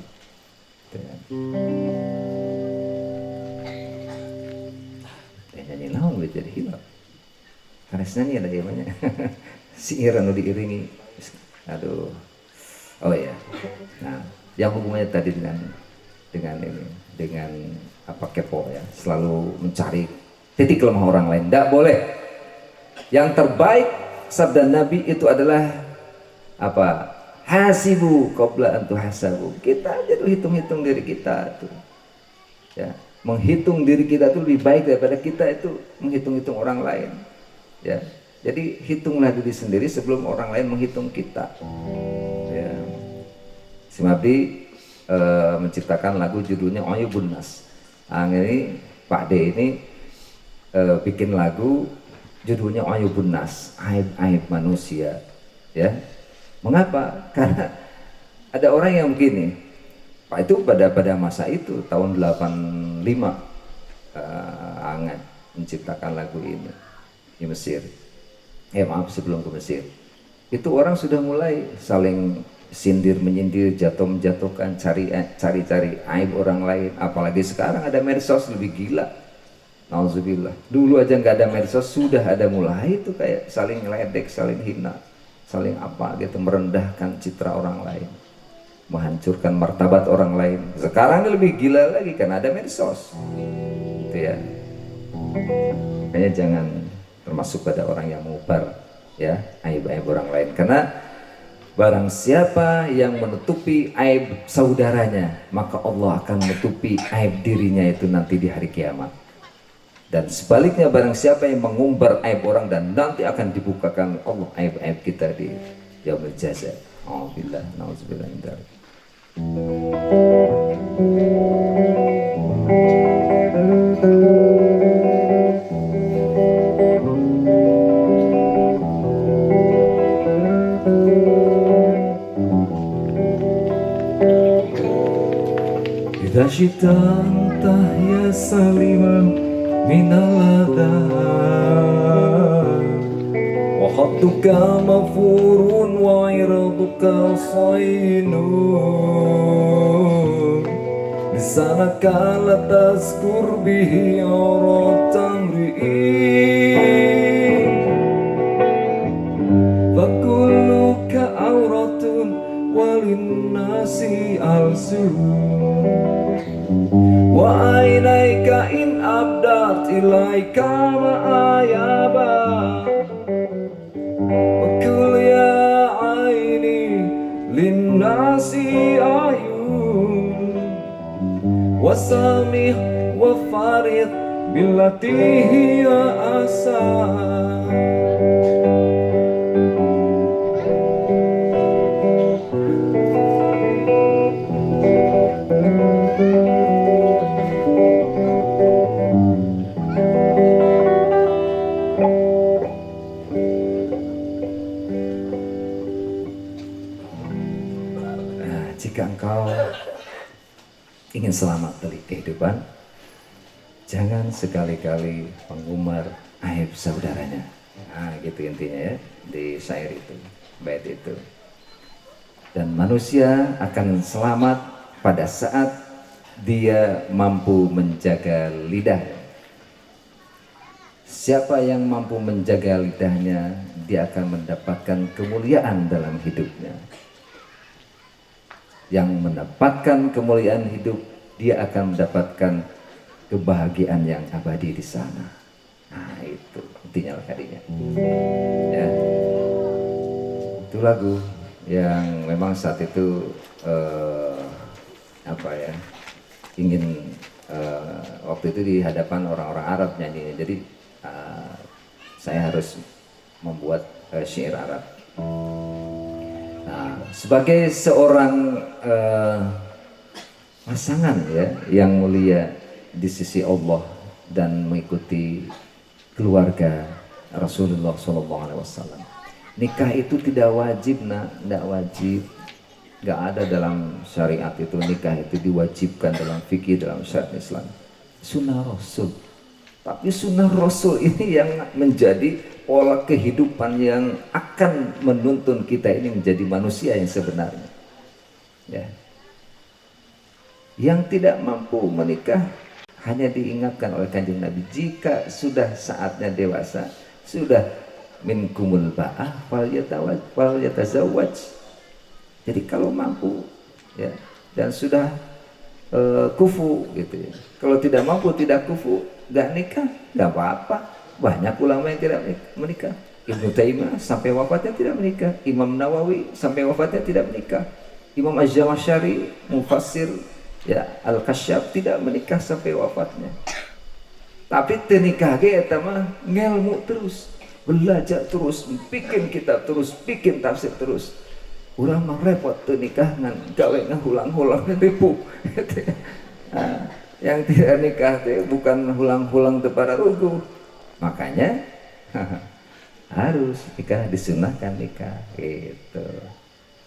Nyanyi naon jadi hilang. Karena nyanyi ada zamannya. Siir anu diiringi. Aduh. Oh ya. Nah, yang hubungannya tadi dengan ini, dengan apa kepo ya, selalu mencari titik lemah orang lain. Tidak boleh. Yang terbaik sabda Nabi itu adalah apa? Hasibu qabla an tuhasabu. Kita aja tuh hitung-hitung diri kita tuh. Ya, menghitung diri kita itu lebih baik daripada kita itu menghitung-hitung orang lain. Ya. Jadi hitunglah diri sendiri sebelum orang lain menghitung kita. Ya. Si Mabdi menciptakan lagu judulnya Uyubun Nas. Nah, ini Pak D ini bikin lagu judulnya Uyubun Nas, aib-aib manusia. Ya. Mengapa? Karena ada orang yang begini, Pak itu pada masa itu tahun 85 Angan menciptakan lagu ini di Mesir. Maaf, sebelum ke Mesir. Itu orang sudah mulai saling sindir menyindir, jatuh menjatuhkan, cari-cari aib orang lain. Apalagi sekarang ada medsos, lebih gila. Nauzubillah. Dulu aja nggak ada medsos, sudah ada mulai itu kayak saling ngeledek, saling hina, saling apa gitu, merendahkan citra orang lain, menghancurkan martabat orang lain. Sekarang lebih gila lagi karena ada medsos. Gitu ya. Makanya jangan termasuk pada orang yang mengubar ya aib-aib orang lain, karena barang siapa yang menutupi aib saudaranya, maka Allah akan menutupi aib dirinya itu nanti di hari kiamat. Dan sebaliknya barang siapa yang mengumbar aib orang, dan nanti akan dibukakan Allah aib-aib kita di yaumil jaza. Alhamdulillah, nauzubillah min dzalik. Idza syita tahya saliman minal adab wa khadduka mafurun wa iraduka sainun lisanaka la tazkur bihi auratan ri'in fa kulluka auratun walin kama ayaba wa kul ya aini linnasi ayun wasamih wa farid billati hiya asan. Jika engkau ingin selamat dari kehidupan, jangan sekali-kali mengumbar aib saudaranya. Nah, gitu intinya ya di syair itu, bait itu. Dan manusia akan selamat pada saat dia mampu menjaga lidah. Siapa yang mampu menjaga lidahnya, dia akan mendapatkan kemuliaan dalam hidupnya. Yang mendapatkan kemuliaan hidup, dia akan mendapatkan kebahagiaan yang abadi di sana. Nah, itu intinya tadinya. Ya. Itu lagu yang memang saat itu ingin waktu itu di hadapan orang-orang Arab nyanyi. Jadi saya harus membuat syair Arab. Nah, sebagai seorang pasangan ya yang mulia di sisi Allah dan mengikuti keluarga Rasulullah SAW, nikah itu tidak wajib, tidak wajib, nggak ada dalam syariat itu nikah itu diwajibkan dalam fikih, dalam syariat Islam. Sunnah Rasul. Tapi sunnah Rasul ini yang menjadi pola kehidupan yang akan menuntun kita ini menjadi manusia yang sebenarnya. Ya. Yang tidak mampu menikah hanya diingatkan oleh Kanjeng Nabi, jika sudah saatnya dewasa, sudah minkumul ba'ah fal yatazawwaj. Jadi kalau mampu ya dan sudah kufu gitu ya. Kalau tidak mampu, tidak kufu, nggak nikah, nggak apa-apa. Banyak ulama yang tidak menikah. Ibnu Taimiyah sampai wafatnya tidak menikah. Imam Nawawi sampai wafatnya tidak menikah. Imam Az-Zamakhsyari, mufassir ya Al-Kasyaf, tidak menikah sampai wafatnya. Tapi tenikah ge eta mah ngelmu terus, belajar terus, bikin kitab terus, bikin tafsir terus. Urang mah repot teu nikah ngan gawe ngahulang-hulang ribu. Nah, yang tidak nikah teh bukan hulang-hulang teu pararugu. Makanya harus nikah, disunahkan nikah gitu.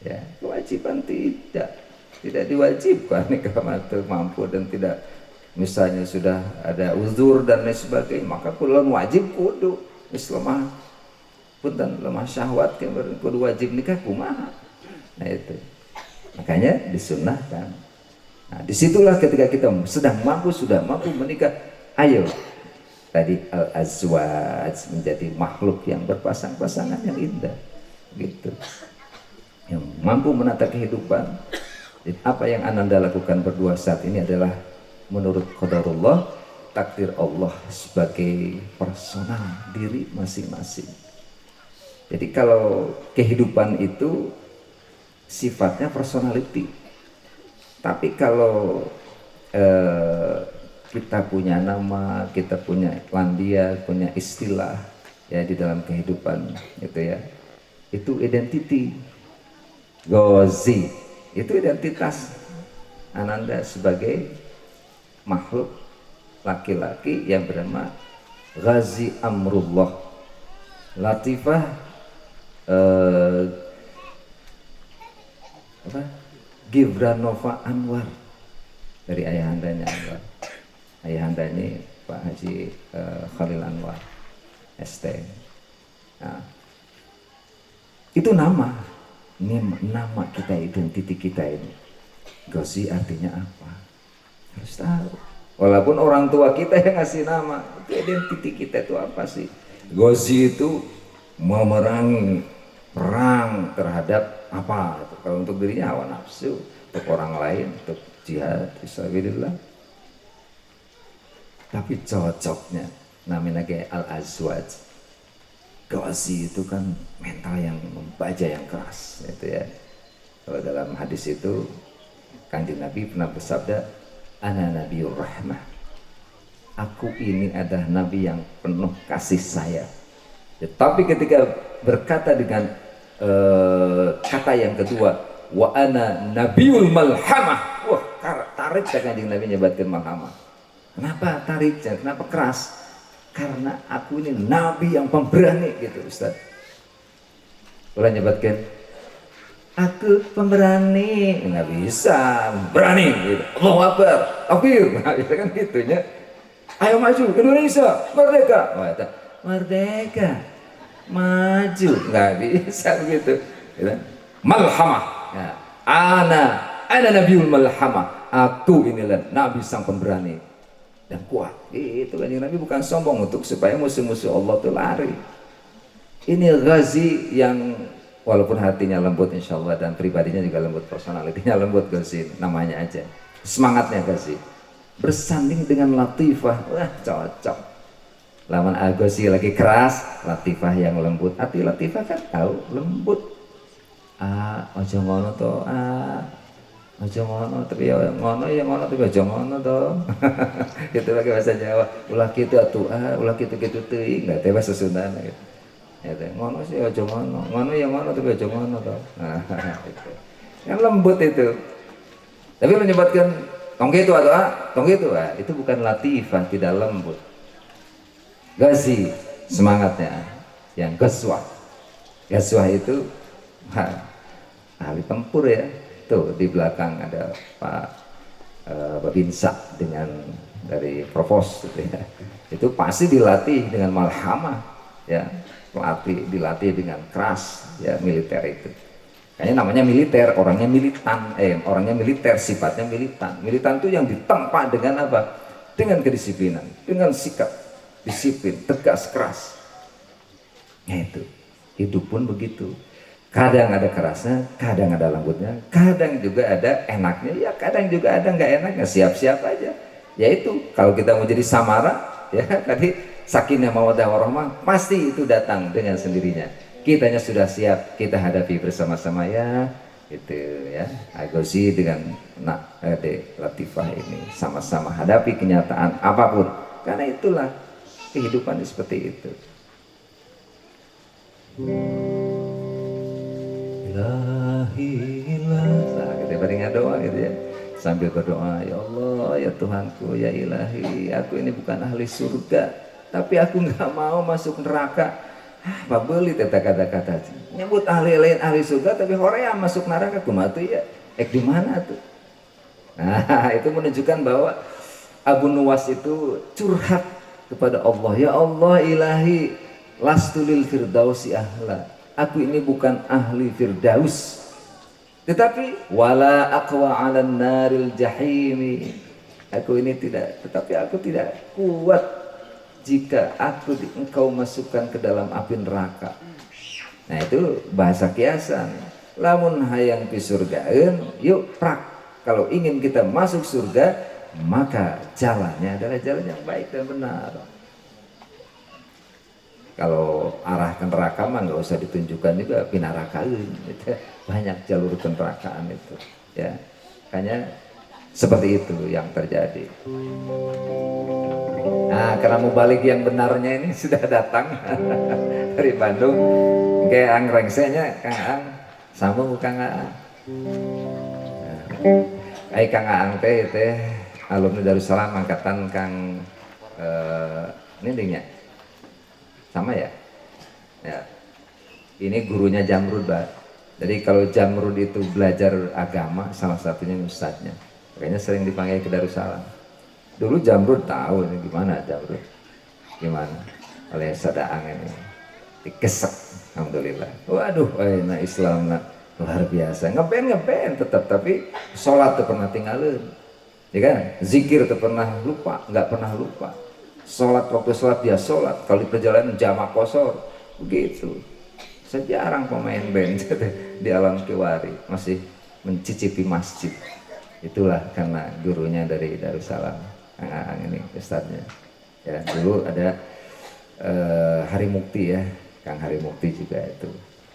Ya, kewajiban tidak diwajibkan nikah matu mampu dan tidak, misalnya sudah ada uzur dan lain sebagainya, maka kulon wajib kudu Islam punten lemah syahwat yang kudu wajib nikah kumaha. Nah itu makanya disunahkan. Nah disitulah ketika kita sedang mampu, sudah mampu menikah, ayo tadi al-azwaj, menjadi makhluk yang berpasang-pasangan yang indah gitu, yang mampu menata kehidupan. Dan apa yang Ananda lakukan berdua saat ini adalah menurut qadarullah, takdir Allah sebagai personal diri masing-masing. Jadi kalau kehidupan itu sifatnya personality, tapi kalau kita punya nama, kita punya landia, punya istilah ya di dalam kehidupan gitu ya, itu identity. Gozi itu identitas Ananda sebagai makhluk laki-laki yang bernama Ghazi Amrullah Latifah Gibranova Anwar, dari ayahandanya Anwar. Ayahandanya Pak Haji Khalil Anwar ST. Nah, itu nama kita, identiti kita ini. Gozi artinya apa? Harus tahu. Walaupun orang tua kita yang ngasih nama, itu identiti kita itu apa sih? Gozi itu memerangi perang terhadap apa? Kalau untuk dirinya hawa nafsu, untuk orang lain, untuk jihad fisabilillah. Tapi cocoknya namanya kayak al-azwaj. Ghazi itu kan mental yang membaja yang keras itu ya. Kalau dalam hadis itu Kanjeng Nabi pernah bersabda, ana nabiyur rahmah, aku ini adalah nabi yang penuh kasih sayang. Ya, tapi ketika berkata dengan kata yang kedua, wa ana nabiyul malhamah, wah tarik Kanjeng Nabi nyebatkan malhamah. Kenapa tariknya? Kenapa keras? Karena aku ini nabi yang pemberani gitu Ustaz. Ulah nyebatkan, aku pemberani, nggak bisa berani gitu. Allahu Akbar, takbir, nah, bisa kan gitunya. Ayo maju Indonesia merdeka, merdeka maju, nggak bisa begitu. Gitu. Malhamah, ya. ana nabiul malhamah, aku inilah nabi sang pemberani dan kuat. Itu kan Nabi bukan sombong untuk supaya musuh-musuh Allah itu lari. Ini Ghazi yang walaupun hatinya lembut insya Allah dan pribadinya juga lembut, personalitinya lembut Ghazi, namanya aja. Semangatnya Ghazi. Bersanding dengan Latifah, wah cocok. Lawan Ghazi lagi keras, Latifah yang lembut. Hati Latifah kan tahu lembut. Ojo ngono to, ojo ngono tapi ya ngono tapi ojo ngono to. Gitu lagi bahasa Jawa. Ulah kitu atuh, ulah kitu teuing, enggak teh bahasa Sunda gitu. Ya teh ngono sih ojo ngono. Ngono ya ngono tapi ojo ngono to. Nah, gitu. Yang lembut itu. Tapi menyebutkan tong gitu atau tong gitu, itu bukan Latifah, tidak lembut. Ghazi semangatnya yang Ghazwah. Ghazwah itu ahli tempur ya. Tuh di belakang ada Pak Babinsa dengan dari Provos gitu ya. Itu pasti dilatih dengan malhamah ya, dilatih dengan keras ya, militer itu. Kayaknya namanya militer, orangnya militan, orangnya militer, sifatnya militan. Militan itu yang ditempa dengan apa? Dengan kedisiplinan, dengan sikap disiplin, tegas, keras. Nah itu, hidup pun begitu. Kadang ada kerasnya, kadang ada lembutnya, kadang juga ada enaknya, ya kadang juga ada nggak enaknya, siap-siap aja. Yaitu kalau kita mau jadi samara, ya tadi sakinah mawaddah warahmah, pasti itu datang dengan sendirinya. Kitanya sudah siap, kita hadapi bersama-sama ya, itu ya. Ghazi dengan Latifah ini sama-sama hadapi kenyataan apapun, karena itulah kehidupan seperti itu. Nah, kita berikan doa gitu ya, sambil berdoa, ya Allah, ya Tuhanku, ya Ilahi, aku ini bukan ahli surga, tapi aku nggak mau masuk neraka. Pak beli teta kata-kata nyebut ahli lain ahli surga, tapi hoream masuk neraka kumaha tuh ya? Di mana tuh? Nah, itu menunjukkan bahwa Abu Nuwas itu curhat kepada Allah, ya Allah Ilahi, lastulil firdausi ahla. Aku ini bukan ahli firdaus, tetapi wala aqwa 'alan naril jahimi. Aku ini tidak, tetapi aku tidak kuat jika engkau masukkan ke dalam api neraka. Nah itu bahasa kiasan. Lamun hayang pi surgaeun, yuk prak. Kalau ingin kita masuk surga, maka jalannya adalah jalan yang baik dan benar. Kalau arah ke neraka mah nggak usah ditunjukkan juga, pinarakain gitu. Banyak jalur ke nerakaan itu ya, makanya seperti itu yang terjadi. Nah, karena mubalik yang benarnya ini sudah datang dari Bandung, kayak angrengsenya Kang Ang, sambung Kang Ang. Nah, Kang Ang teh alumni Darussalam angkatan Kang nindingnya sama ya. Ya, ini gurunya Jamrud, Pak. Jadi kalau Jamrud itu belajar agama, salah satunya ustadznya, makanya sering dipanggil ke Darussalam. Dulu Jamrud tahu ini gimana Jamrud, gimana oleh Sadaang ini dikesek, alhamdulillah. Waduh, nah Islam luar biasa, ngeben tetap, tapi sholat tuh pernah tinggalin, ya kan? Zikir tuh pernah lupa, nggak pernah lupa. Sholat waktu sholat dia sholat, kalau di perjalanan jamak kosor, begitu. Sejarang pemain band di alam kiwari masih mencicipi masjid. Itulah karena gurunya dari Darussalam, Kang Aang ini ustadznya. Ya, dulu ada Hari Mukti ya, Kang Hari Mukti juga itu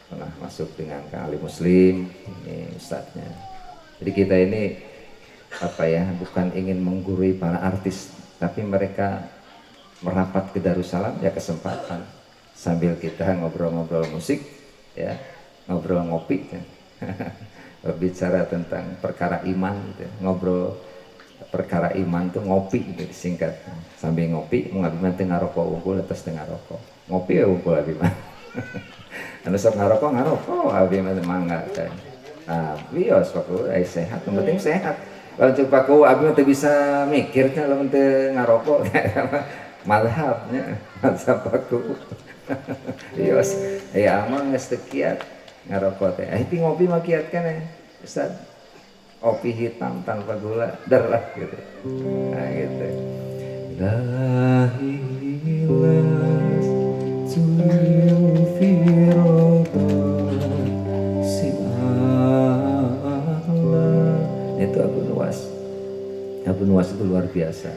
pernah masuk dengan Kang Ali Muslim, ini ustadznya. Jadi kita ini apa ya, bukan ingin menggurui para artis, tapi mereka merapat ke Darussalam ya kesempatan sambil kita ngobrol-ngobrol musik ya, ngobrol ngopi ya. Berbicara tentang perkara iman gitu. Ngobrol perkara iman tuh ngopi gitu disingkat. Sambil ngopi mau ngabiman tengah rokok unggul atas tengah rokok. Ngopi ya unggul abiman. Anu sok ngarokok abiman mangga kan. Nah, bios paku sehat, yang penting sehat. Kalau coba ku abiman teu bisa mikir kan lamun teu ngarokok. Madhabnya mazhab paku. Bios ya amang geus teu kiat ngarokok teh. Itu ngopi mah kiat kan ya. Ustaz. Kopi hitam tanpa gula darah gitu. Nah gitu. La ilas itu Abu Nuwas. Abu Nuwas itu luar biasa.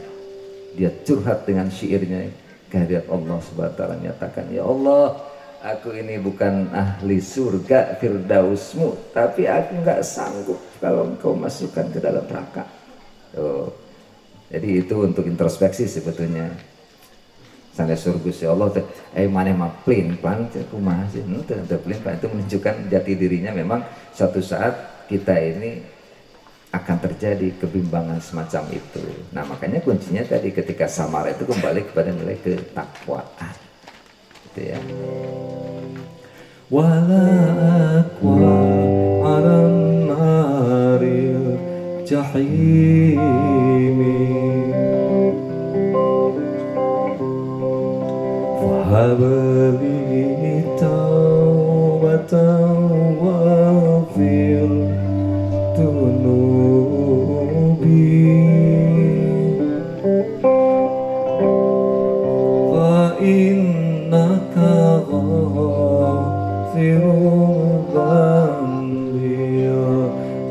Dia curhat dengan syairnya kehadirat Allah Subhanahu wa taala, menyatakan, ya Allah, aku ini bukan ahli surga firdausmu, tapi aku nggak sanggup kalau engkau masukkan ke dalam neraka. Tuh. Jadi itu untuk introspeksi sebetulnya. Sampai surga si Allah teh, mana mah plin plan, aku masih plin plan itu menunjukkan jati dirinya. Memang suatu saat kita ini akan terjadi kebimbangan semacam itu. Nah makanya kuncinya tadi ketika samar itu kembali kepada nilai ketakwaan. Gitu ya. Wala aqwa alam naril jahimi fahabli taubatan wafil tunubi fa innaka ghafirul dhanbi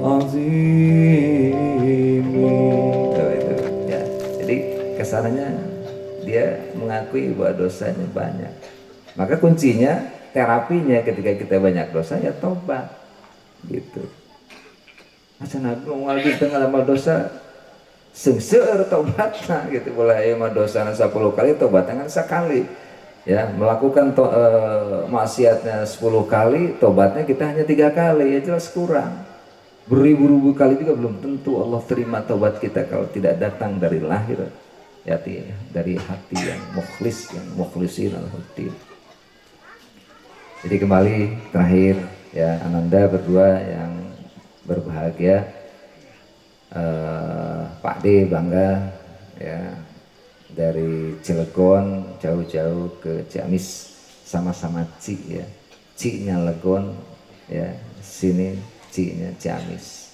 azimi. Itu ya. Jadi kesannya dia mengakui bahwa dosanya banyak. Maka kuncinya, terapinya ketika kita banyak dosa ya tobat. Gitu. Masa Nabi mau ngalih tengah lama dosa sengseur tobat nah gitu. Boleh mah dosa 10 kali tobat dengan sekali. Ya, melakukan maksiatnya 10 kali, tobatnya kita hanya 3 kali, ya jelas kurang. Beribu-ribu kali juga belum tentu Allah terima tobat kita kalau tidak datang dari lahir. Ya, dari hati yang mukhlis, yang mukhlisin al-hudin. Jadi kembali terakhir ya, Ananda berdua yang berbahagia, Pak D bangga ya, dari Cilegon jauh-jauh ke Ciamis, sama-sama Ci ya, Ci-nya Legon ya, sini Ci-nya Ciamis.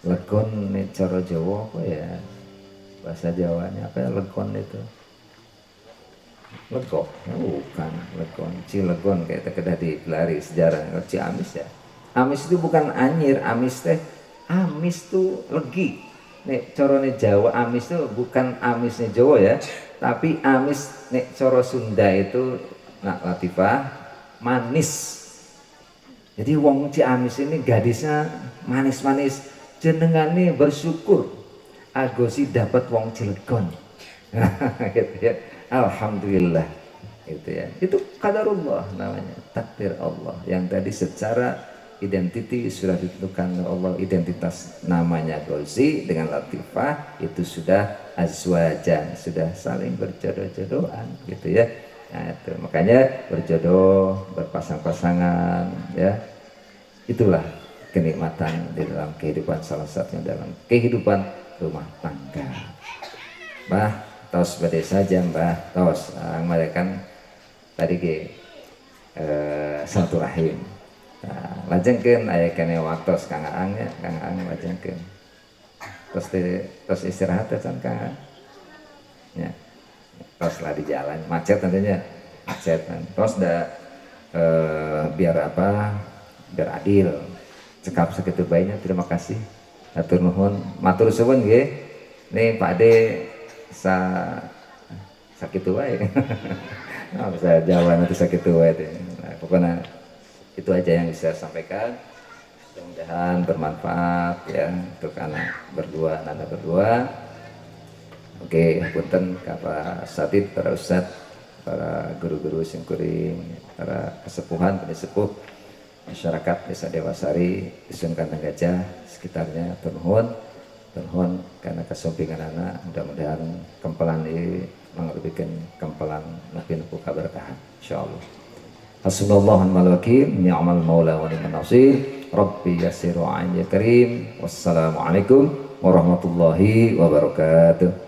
Legon nih cara Jawa apa ya, bahasa Jawanya apa ya Legon itu? Legok, bukan Legon, Cilegon kayak terkedah di pelari sejarah. Ciamis ya, Amis itu bukan anyir, Amis teh, Amis tuh legi. Nek corone Jawa Amis tuh bukan Amisnya Jawa ya, tapi Amis nek coro Sunda itu nak Latifah manis. Jadi wong Ciamis ini gadisnya manis-manis, jenengane bersyukur agosi dapat wong Cilegon. Gitu ya. Alhamdulillah itu ya, itu qadarullah namanya, takdir Allah yang tadi secara identiti sudah ditentukan oleh Allah. Identitas namanya Gauzi dengan Latifah itu sudah azwajan, sudah saling berjodoh-jodohan gitu ya. Nah, itu makanya berjodoh, berpasang-pasangan ya, itulah kenikmatan di dalam kehidupan, salah satunya dalam kehidupan rumah tangga. Tos badai saja Mbah, tos mereka kan tadi ke silaturahim. Nah, lajengkeun aya kene waktos Kang Aang ya, Kang Aang lajengkeun. Tos istirahat ya Kang Aang. Ya. Tos lah di jalan, macet tentunya. Macet kan. Tos da biar apa? Biar adil. Cekap sakitu bae nya, terima kasih. Hatur nuhun, matur suwun nggih. Nih Pak De sakitu wae. Bisa Jawa nanti sakit tua itu. Nah, pokoknya itu aja yang bisa saya sampaikan. Mudah-mudahan bermanfaat ya untuk anak berdua. Oke, punten Pak Satid, para ustadz, para guru-guru singkuring, para kesepuhan, penyesepuh masyarakat Desa Dewasari, Dusun Kandang Gajah, sekitarnya, turnuhun karena kesumpingan anak, mudah-mudahan kempelan ini mengerupikan kempelan nabi nuku kaberkahan, insyaallah. Hasbunallahu wa ni'mal wakil, ni'mal maula wa ni'man nasir. Rabbi yassir wa ya karim. Wassalamualaikum warahmatullahi wabarakatuh.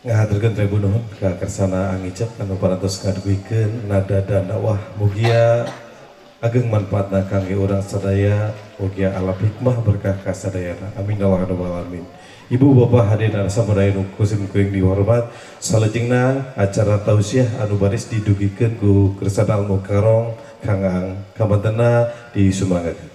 Ngahaturkeun Rebu nuhun ka kersana angicep kanu parantos ngadugikeun nada dan dakwah mugia ageng manfaatna kangge urang sadaya mugia alam hikmah berkah ka sadayana amin ya rabbal alamin. Ibu bapak hadirin sabadaya nu kusim kuring dihormat salajengna acara tausiah anu baris didugikeun ku kersana Al Mukarrom Kang Ang kamantena disumangakeun.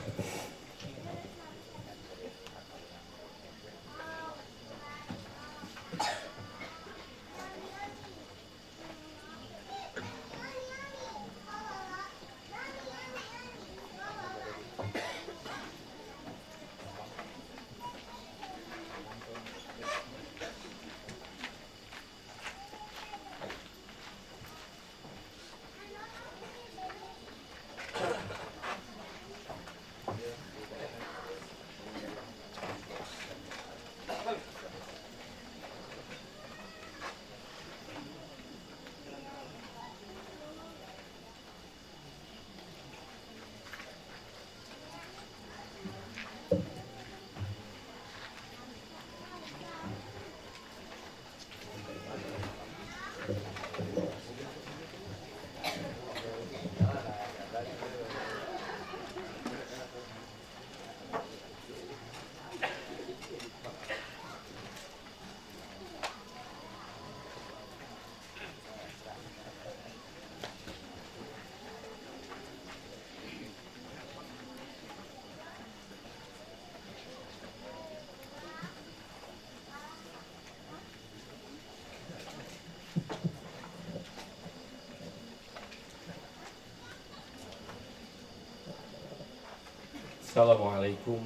Assalamualaikum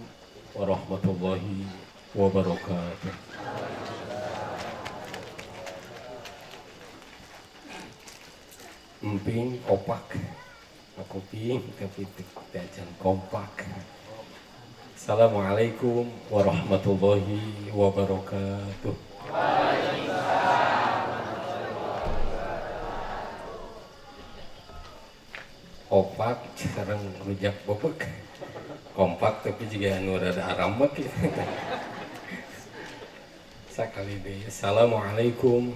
warahmatullahi wabarakatuh. Emping opak, aku ping tapi tidak kompak. Assalamualaikum warahmatullahi wabarakatuh. Opak sekarang rujak bobek. Kompak tapi juga anu rada aramak gitu. Sakali deh. Assalamualaikum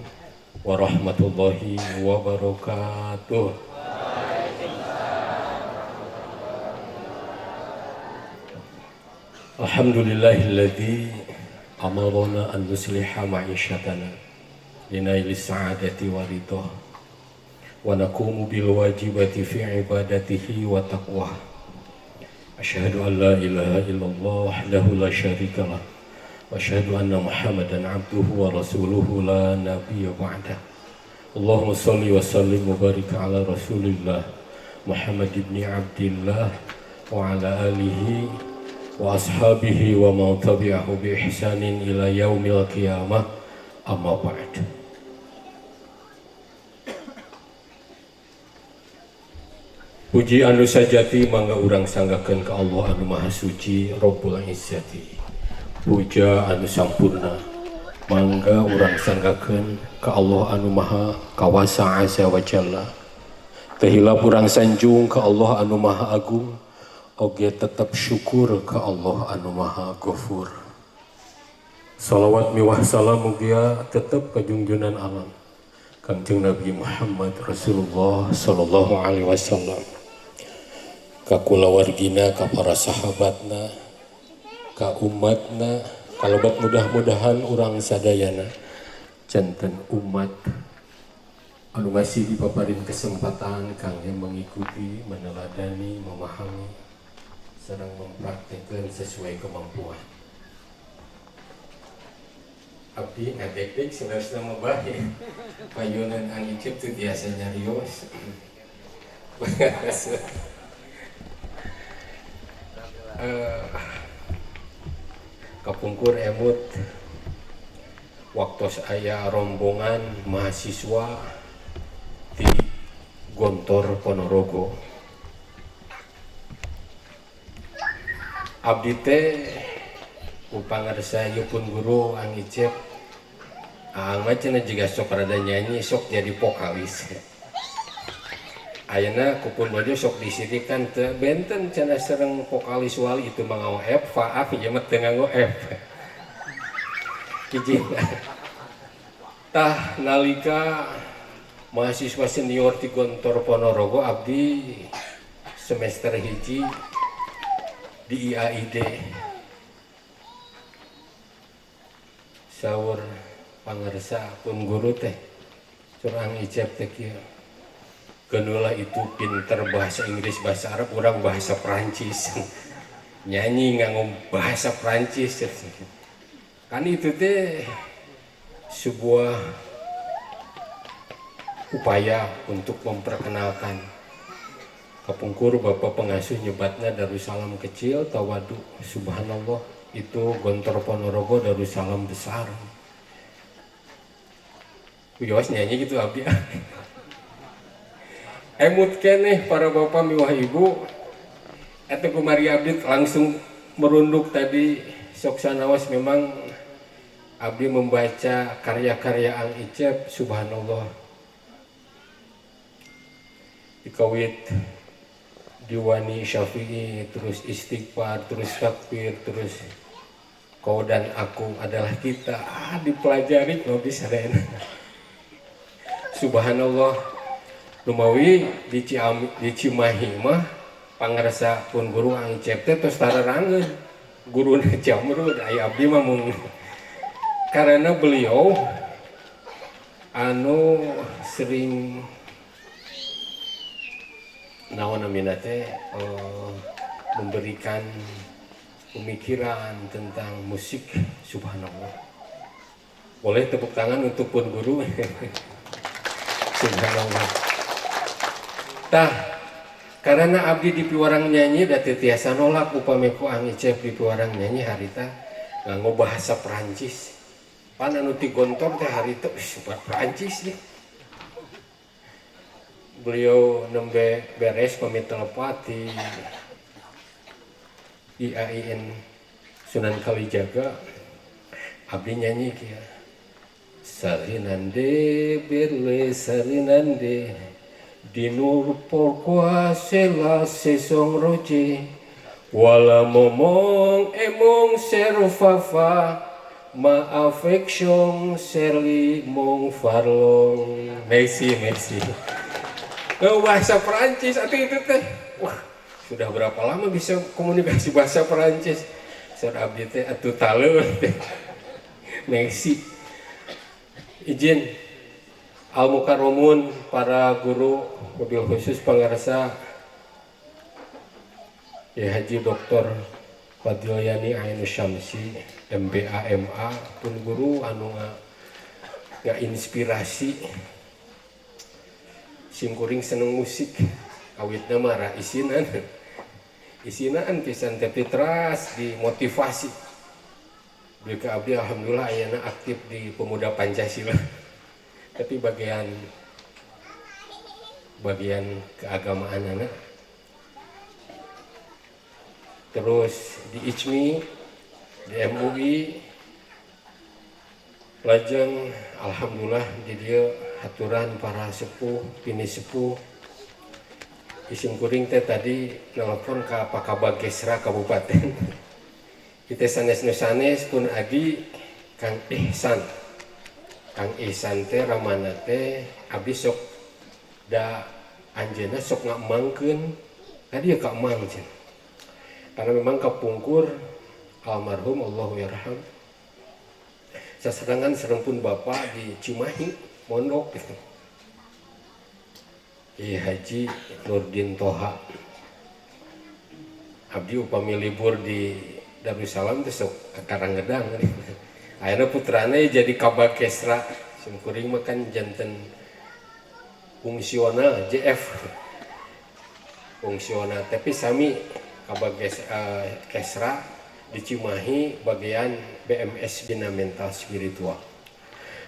warahmatullahi wabarakatuh. Alhamdulillahilladzi amarna an nusliha ma'isyatana linailis sa'adati wa ridha wa naqumu bil wajibati fi ibadatihi wa taqwah. Asyhadu an la ilaha illallah wahdahu la syarika lah wa asyhadu anna Muhammadan abduhu wa rasuluhu la nabiyya ba'dah. Allahumma shalli wa sallim wa barik ala Rasulillah Muhammad ibn Abdillah wa ala alihi wa ashabihi wa man tabi'ahu bi ihsanin ila yaumil qiyamah, amma ba'd. Puji anu sajati mangga urang sanggakeun ka Allah anu maha suci Rabbul Izzati. Puja anu sampurna mangga urang sanggakeun ka Allah anu maha kawasa azza wa jalla. Teu hilap urang sanjung ka Allah anu maha agung, oge tetap syukur ke Allah anu maha ghafur. Salawat miwah salam mugia tetap ka junjunan alam Kangjeng Nabi Muhammad Rasulullah sallallahu alaihi wasallam, ka kulawargina, ka para sahabatna, ka umatna, kalabat mudah-mudahan urang sadayana janten umat anu masih dipaparin kesempatan kangge mengikuti, meneladani, memahami sedang mempraktikkan sesuai kemampuan. Abdi ngadek-dek sudah mubah ya. Payunan ang icip tuh biasanya rios. Kapungkur emut waktu saya rombongan mahasiswa di Gontor Ponorogo. Abdi teh upangarsa yupun guru ang icep macam juga sok rada nyanyi sok jadi vokalis. Ayeuna kupun baju sok disirikan teu benten cenah sereng vokalis wali itu mangao F faaf ieu mah teu nganggo F. Hiji tah nalika mahasiswa senior di Gontor Ponorogo abdi semester hiji di IAID. Saur pangarsa pun guru teh curang icap teh kieu geneula itu pinter bahasa Inggris bahasa Arab urang bahasa Perancis nyanyi nganggo bahasa Perancis kan itu teh sebuah upaya untuk memperkenalkan kapungkur bapak pengasuh nyebatnya Darussalam kecil tawadu subhanallah itu Gontor Ponorogo Darussalam besar. Wios nyanyi gitu abdi. Emut keneh para bapak miwah ibu. Eta kumari abdi langsung merunduk tadi sok sanaos memang abdi membaca karya-karya Ang Icep subhanallah. Dikawit Diwani Syafi'i, terus istighfar, terus takbir, terus kau dan aku adalah kita. Dipelajari no bisa den. Subhanallah. Lumawi di Cimahi mah pangarsa pun guru Ang Icep teh tos tararangeun. Guruna Jamrud aya abdi mah mung karena beliau anu sering naon namina teh memberikan pemikiran tentang musik subhanallah. Boleh tepuk tangan untuk pun guru. Subhanallah. Tah karena abdi di piwarang nyanyi da teu tiasa nolak upami ku Ang Icep di piwarang nyanyi harita nganggo bahasa Perancis. Pan anu ti Gontor teh harita bahasa Perancis nih. Beliau nembe beres pamit telepati IAIN Sunan Kalijaga abdi nyanyi kia sarinande berle sarinande dinur porqua sela sesong roje wala momong emong serfafa ma affection serli mong farlong Messi bahasa Perancis atau itu teh wah sudah berapa lama bisa komunikasi bahasa Perancis saudara abdi teh atuh taleu teh Messi izin al-mukarramun para guru mobil khusus pangarsa ya Haji Dr. Fadilyani Ainus Syamsi MBA MA pun guru anu inspirasi simkuring seneng musik awitna mah isinan pisan tapi teras dimotivasi beli ke abdi alhamdulillah ayana aktif di pemuda Pancasila tapi bagian keagamaan anak terus di ICMI di MUI lajeng alhamdulillah di dia aturan para sepuh pini sepuh isim kuring teh tadi nelpon ka Pakabagesra Kabupaten. Kita sanes-sanes pun adi Kang Ihsan. Kang Ihsan teh ramana teh abdi sok da anjeunna sok ngamangkeun tadi ya ka emang cenah. Karena memang kapungkur almarhum Allahu yarham. Saserangan serempun bapak di Cimahi mondok gitu. Haji Nurdin Toha. Abdi upami libur di Darussalam teh sok ka Karanggedang. Ayeuna putrana jadi Kabakesra. Sumkuring mah kan janten fungsional JF. Fungsional tapi sami Kabakesra di Cimahi bagian BMS Bina Mental Spiritual.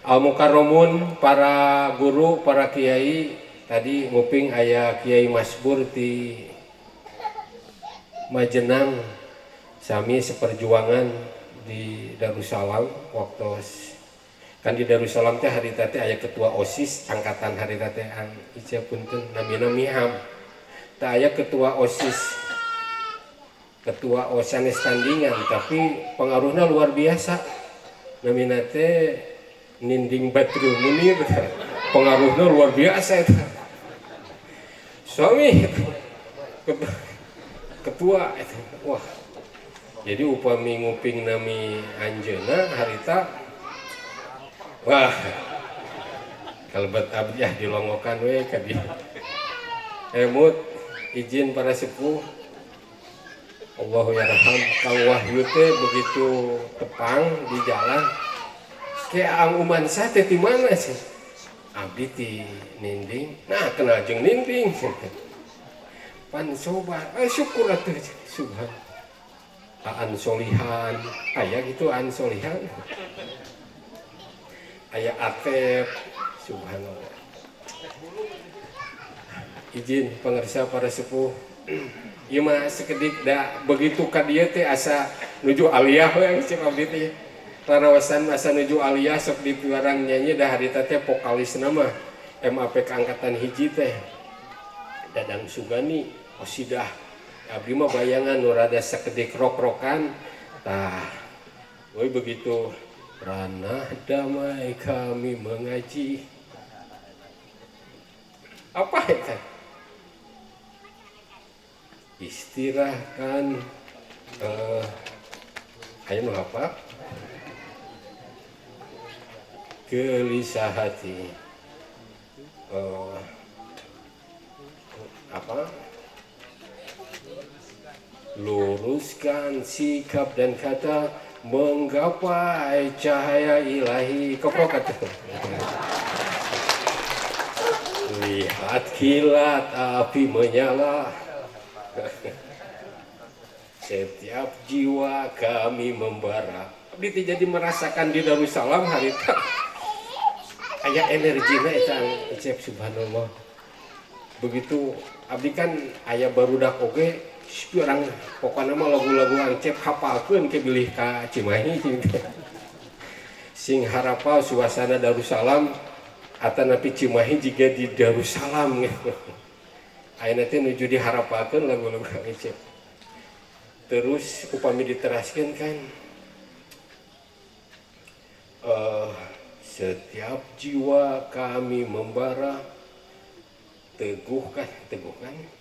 Al-Mukarramun, para guru, para kiai, tadi nguping aya Kiai Masbur di Majenang sami seperjuangan di Darussalam waktu kan di Darussalam teh hari teh aya ketua OSIS angkatan hari teh ang ica punten namina Miham. Teh aya ketua OSIS. Ketua OSANES tandingan tapi pengaruhnya luar biasa. Namina teh Ninding Badrul Munir. Pengaruhnya luar biasa itu. Suami ketua itu. Wah. Jadi upami nguping nami anjeuna harita wah kalebet abdi dilongokan we ka dieu. Emut izin para sepuh Allahu yarham Kang Wahyu teh begitu tepang di jalan kayak ang umansa teh di mana sih? Abdi ti Ninding. Nah, kenal jeung Ninding. Pan sobat, syukur atuh subhan. Aan solihan, aya gitu aan solihan. Aya atep, subhanallah. Izin pangarsa para sepuh. Ieu mah sakedik da begitu ka dieu teh asa nuju aliyah we cek abdi teh. Larawasan asa nuju aliyah sok dipiwarang nyanyi da harita teh vokalisna mah MAPK angkatan hiji teh. Dadang Sugani, Osidah. Abdi mah bayangan nu rada sakedik rok-rokan. Tah, we begitu ranah damai kami mengaji. Apa itu? Istirahkan ayo nu apa? Gelisah hati. Apa? Luruskan sikap dan kata menggapai cahaya ilahi. Keprokat. Lihat kilat api menyala. Setiap jiwa kami membara. Abdi jadi merasakan di Darussalam harita aya energina eta icep subhanallah. Begitu abdi kan aya barudak oge orang pokoknya mah lagu-lagu angcep hafalkeun ke bilih ka Cimahi sing harapal suasana Darussalam atanapi Cimahi juga di Darussalam ayeuna teh nuju diharapalkeun lagu-lagu angcep. Terus upami diteraskeun kan setiap jiwa kami membara teguhkan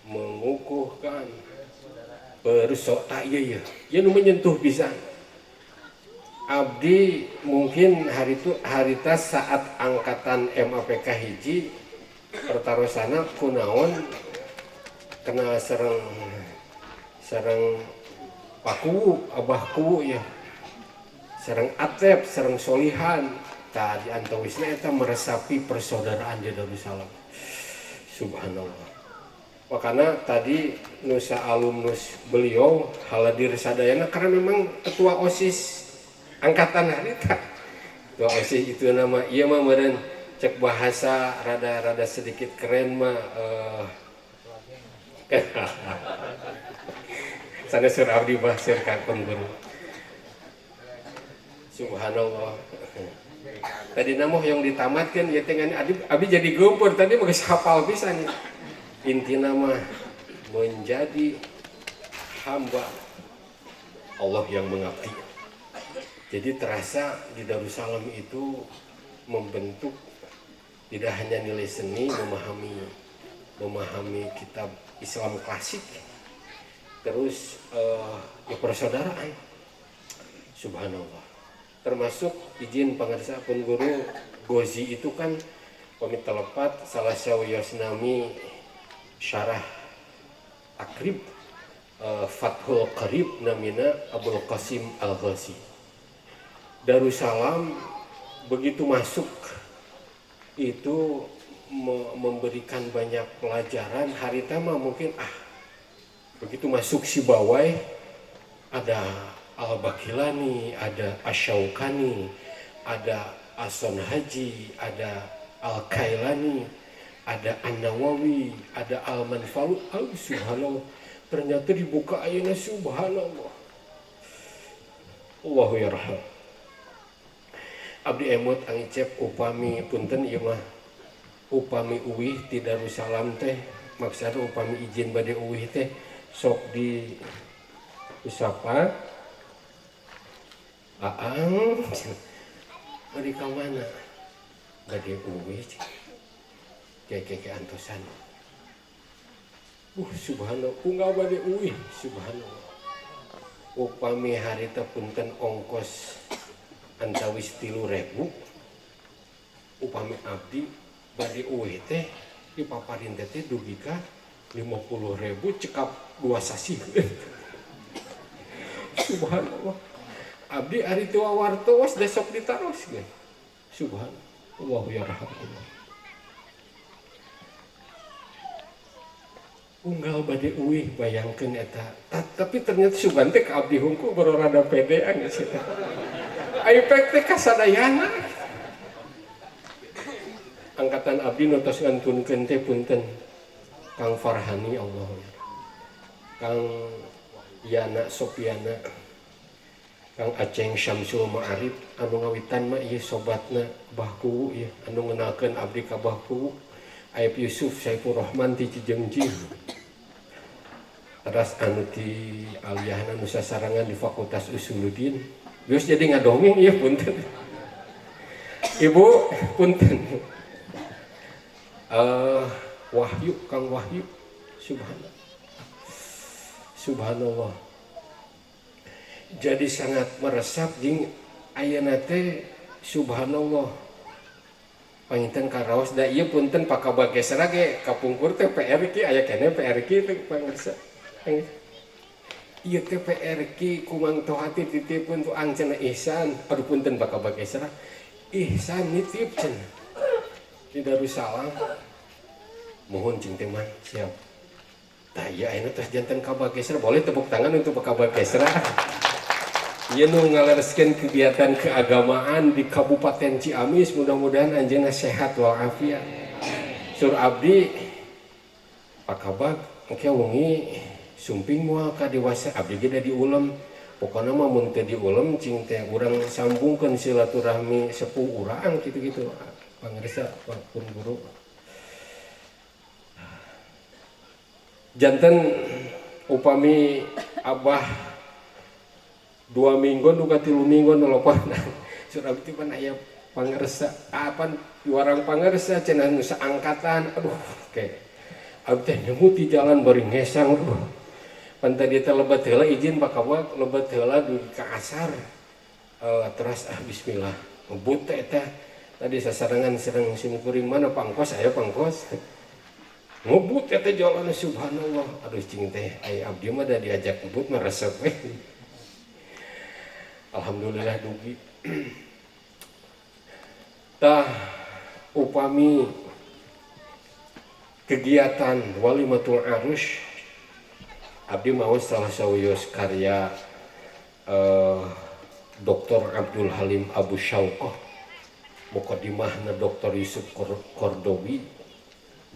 mengukuhkan persok tak iya nu menyentuh pisan. Abdi mungkin harita saat angkatan MAPK hiji pertarosana kunaon kena sereng paku abahku ya sereng atep sereng solihan tadi antawisna eta meresapi persaudaraan di Darussalam. Subhanallah. Makanya tadi nusa alumnus beliau haladir sadayana karena memang ketua OSIS angkatan harita. Ketua OSIS itu nama iya mah meureun cek bahasa rada sedikit keren mah sana sur abdi bahasir kakon guru. Subhanallah. Tadi namuh yang ditamatkan ya dengan abdi jadi geumpeur tadi mah geus hafal pisan. Intina mah menjadi hamba Allah yang mengabdi. Jadi terasa di Darussalam itu membentuk tidak hanya nilai seni, memahami kitab Islam klasik, terus ya persaudaraan, subhanallah. Termasuk izin pangarsa pun guru Gozi itu kan pamit telepat salah sawios nami syarah takrib Fathul Qarib namina Abdul Qasim Al-Ghazi. Darussalam begitu masuk itu memberikan banyak pelajaran. Harita mah mungkin begitu masuk si Bawai ada Al-Bakilani, ada Asyaukani, ada Ason Haji, ada Al-Kailani, ada An-Nawawi, ada Al-Manfalu. Subhanallah, ternyata dibuka ayatnya, subhanallah. Allahu yarham. Abdi emot angicep upami punten ieu mah upami uwih ti Darussalam teh, maksudna upami izin bade uwih teh sok di usapa aang bade ka mana bade uwih keke antosan subhanallah unggal bade uwih subhanallah. Upami harita punten ongkos antawis 3.000 upami abdi bade uwih teh dipaparin teh dugi ka 50.000 cekap 2 sasi. Subhanallah. Abdi ari teu wawartos desok ditaros ge. Subhanallah. Allahu yarhamullah. Unggal bade uwih bayangkeun eta. Tapi ternyata sugan teh ka abdi hungkul berorada pedean geus eta. Aipek teh kasadayana. Angkatan abdi notos ngantunkeun teh punten Kang Farhani Allah, Kang Yana Sopiana, Kang Aceng Syamsul Ma'arif anu ngawitan mah ieu sobatna Abah Kuwu ieu anu ngenalkeun abdi ka Abah Kuwu. Aib Yusuf Saifur Rahman ti Cijeungjing. Teras anu ti aliyahna nu sasarangan di Fakultas Usuluddin. Geus jadi ngadongeng ieu punten. Ibu punten. Wahyu, Kang Wahyu, subhanallah. Jadi sangat meresap jeung ayeuna teh subhanallah. Panginten karaos da ieu punten pakabagesna ge kapungkur teh PR ki aya keneh PR ki teh pangarsa. Ieu teh PR ki kumang tohati titipun tu angcenna Ihsan. Aduh punten pakabagesna. Ihsan nitip cenah. Di Darussalam mohon cing teh mah siap. Tah ieu ayeuna teh janten kabagesna boleh tepuk tangan untuk kabagesna. Ieu nu ngalereskeun kegiatan keagamaan di Kabupaten Ciamis, mudah-mudahan anjeunna sehat walafiat. Sur abdi pakabag engke wengi sumping moal ka dewasa abdi ge da diulem. Pokona mah mun teu diulem cing teh urang sambungkeun silaturahmi sepuh urang kitu-kitu. Pangarsa pun guru. Janten upami abah 2 minggu nuga 3 minggu nolopanan surah itu pan aya pangarsa apan warang pangarsa cenah nu saangkatan aduh kayak abdi teh nemu di jalan bari ngesang aduh pan tadi teh lebat heula izin pakawak lebat heula dugi ka asar terus bismillah ngebut teh tadi sasarangan serang simkuring mana pangkos aya pangkos ngebut eta jalan subhanallah aduh cing teh ai abdi mah da diajak ngebut mah resep we. Alhamdulillah dugi. Tah upami kegiatan Walimatul Arus abdi maos salah sawios karya Dr. Abdul Halim Abu Syauqah muqaddimahna Dr. Yusuf Kordowi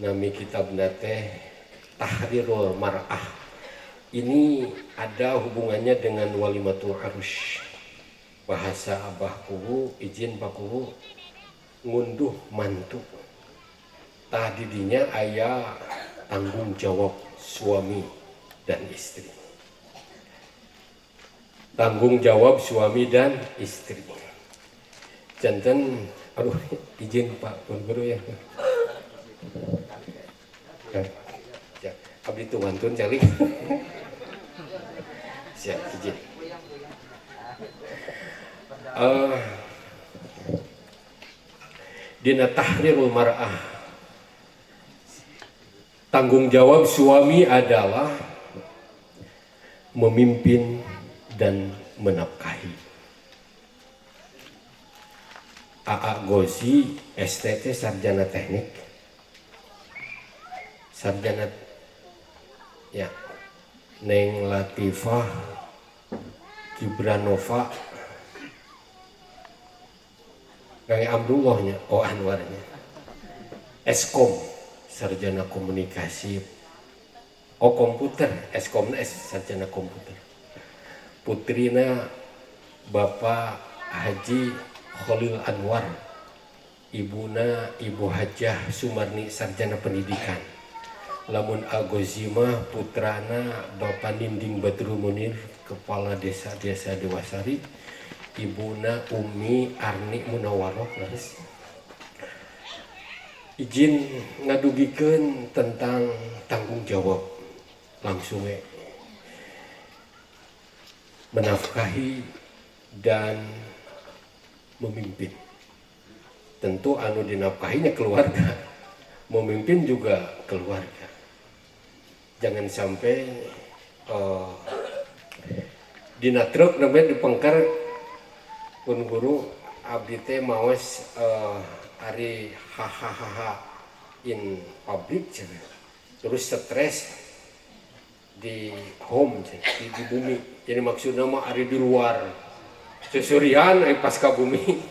nami kitabna teh Tahrirul Mar'ah. Ini ada hubungannya dengan Walimatul Arus. Bahasa Abah Kuwu izin Pak Kuwu ngunduh mantu. Tah didinya aya tanggung jawab suami dan istri. Tanggung jawab suami dan istri. Janten, aduh izin Pak Pun Guru ya. Ya, abdi tuantun cali. Siap izin. Dina tahrirul mar'ah, tanggung jawab suami adalah memimpin dan menafkahi. AA Gosi STT sarjana teknik, sarjana ya, Neng Latifah Kibranova Kang Abdullahnya, oh Anwarnya, Eskom sarjana komunikasi, oh komputer, Eskom sarjana komputer. Putrina Bapak Haji Khalil Anwar, ibuna Ibu Hajah Sumarni sarjana pendidikan. Lamun Agozima putrana Bapak Ninding Badru Munir kepala desa Dewasari, ibuna Umi Arni Munawaroh. Izin ngadugikeun tentang tanggung jawab langsung menafkahi dan memimpin. Tentu anu dinafkahinya keluarga, memimpin juga keluarga. Jangan sampai dina truk namanya dipengker Pun Guru abdi teh maos ari hahaha in public terus stres di home di bumi. Jadi maksudnya mah ari di luar susurian pasca bumi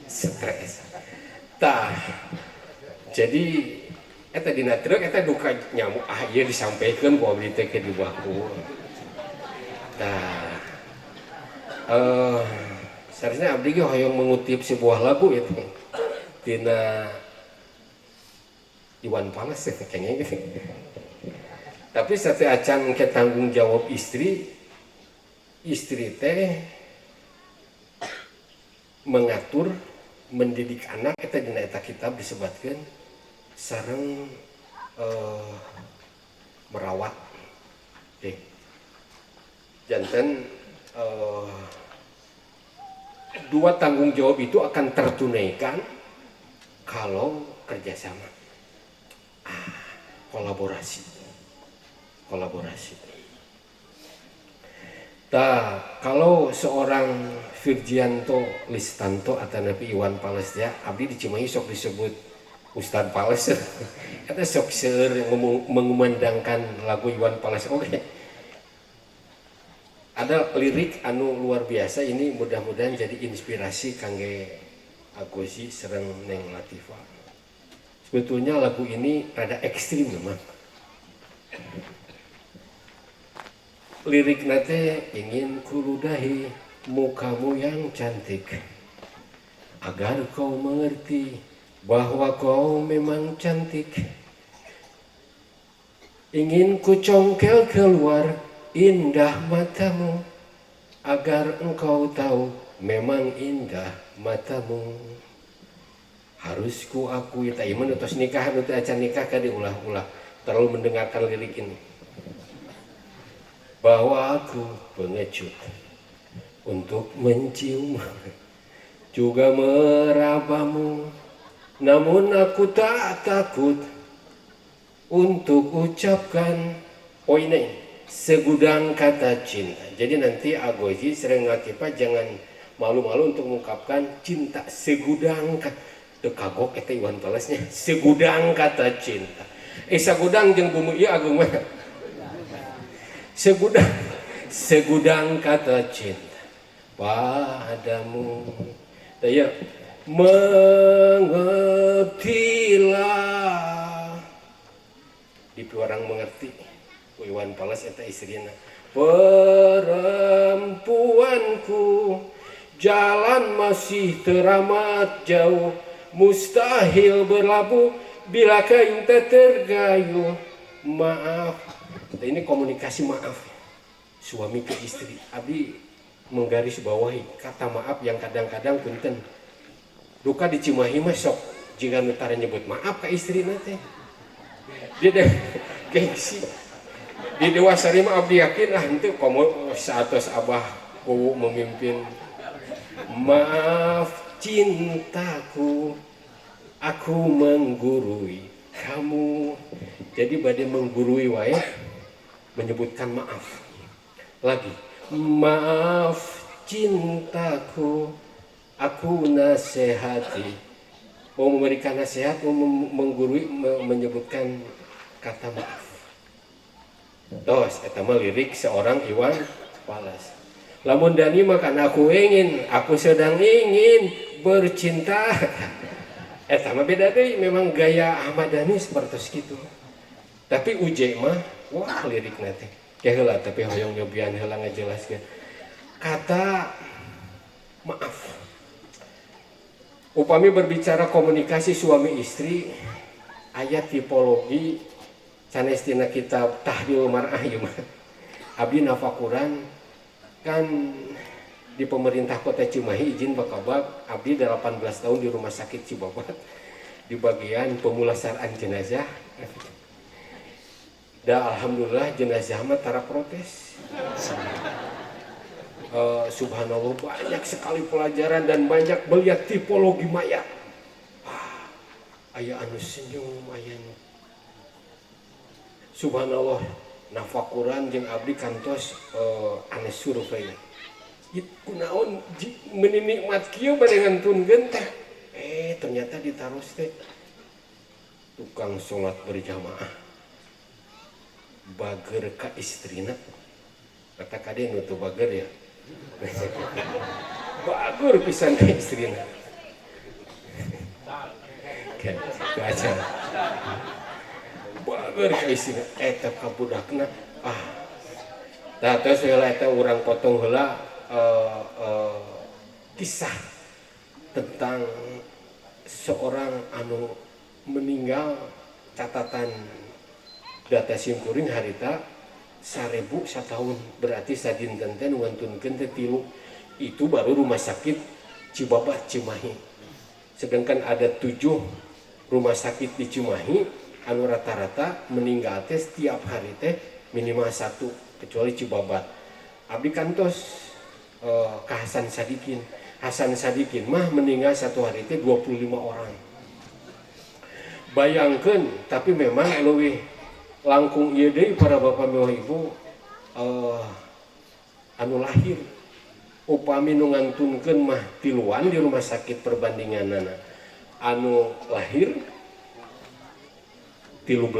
stres. Tah jadi eta dina truk eta duka nyamuk ieu disampaikan ku abdi teh ke di baku. Tah seharusnya abdi ge hoyong mengutip sebuah lagu itu tina Iwan Fals kayaknya gitu. Tapi satu acan ke tanggung jawab istri teh mengatur mendidik anak eta dina eta kitab disebutkan sareng merawat. Janten dua tanggung jawab itu akan tertunaikan kalau kerjasama, kolaborasi. Kalau seorang Virgianto Listanto atau Nabi Iwan Fals ya, abdi di Cimahi sok disebut Ustadz Fals. Eta sok seueur mengumandangkan lagu Iwan Fals. Oke. Ada lirik anu luar biasa ini, mudah-mudahan jadi inspirasi kangge Agosi sereng Neng Latifah. Sebetulnya lagu ini rada ekstrim memang. Lirik nate ingin kuludahi mukamu yang cantik agar kau mengerti bahwa kau memang cantik. Ingin ku congkel keluar indah matamu agar engkau tahu memang indah matamu. Harus ku akui tak iman utos nikah atau acan nikah kan diulah-ulah terlalu mendengarkan lirik ini bahwa aku pengecut untuk mencium juga merabamu, namun aku tak takut untuk ucapkan ini segudang kata cinta. Jadi nanti Agoji sering ngatipa jangan malu-malu untuk mengungkapkan cinta segudang kata. Kagok eta Iwan Falsnya segudang kata cinta. Sagudang jeung bumi ieu agung mah. Segudang kata cinta padamu. Taya mengertilah. Di orang mengerti. Iwan Fals eta istrina. Perempuanku, jalan masih teramat jauh, mustahil berlabuh bila kain tak tergayuh. Maaf Ini komunikasi maaf suami ke istri. Abdi menggaris bawahi kata maaf yang kadang-kadang punten duka di Cimahi mah sok jika nutara nyebut maaf ke istri nanti dia deh gengsi di dewasari mah abdi yakin lah itu komo saatos abah kuwu memimpin maaf cintaku aku menggurui kamu jadi badai menggurui wae menyebutkan maaf lagi maaf cintaku aku nasihati mau memberikan nasihat mau menggurui menyebutkan kata maaf. Tos eta mah lirik seorang Iwan Fals. Lamun Dani makan aku sedang ingin bercinta. Eta mah beda deui memang gaya Ahmad Dhani seperti itu. Tapi uje mah wah lirik teh. Ya heula tapi hoyong nyobian heula ngajelaskeun. Kata maaf. Upami berbicara komunikasi suami istri, ayat tipologi sanestina kitab Tahdil Mar'ah ieu mah. Abdi nafakuran kan di pemerintah kota Cimahi izin bakabab abdi 18 tahun di rumah sakit Cibabat di bagian pemulasaraan jenazah. Dan alhamdulillah jenazah mah tara protes. Subhanallah banyak sekali pelajaran dan banyak melihat tipologi mayat. Aya anu senyum, aya anu. Subhanallah nafakuran jeung abdi kantos anu survei. Kunaon menikmat kieu bade ngantunkeun teh. Ternyata ditaros teh tukang salat berjamaah. Bager ka istrina. Kata kade nu teu bager ya. Bagur pisan ka istrina. Kan baca. Bagur ka istrina eta ka budakna tah tos heula eta urang potong heula kisah tentang seorang anu meninggal catatan data simkuring harita 1000 satahun berarti sadinten teh nuantunkeun teh 3 itu baru rumah sakit Cibabat Cimahi. Sedangkan ada 7 rumah sakit di Cimahi anu rata-rata meninggal teh setiap hari teh minimal 1 kecuali Cibabat. Abdi kantos ka Hasan Sadikin. Hasan Sadikin mah meninggal satu hari teh 25 orang. Bayangkeun tapi memang leuwih langkung ieu deui para bapak mewah ibu anu lahir upami nu ngantunkeun mah tiluan di rumah sakit perbandinganana anu lahir 13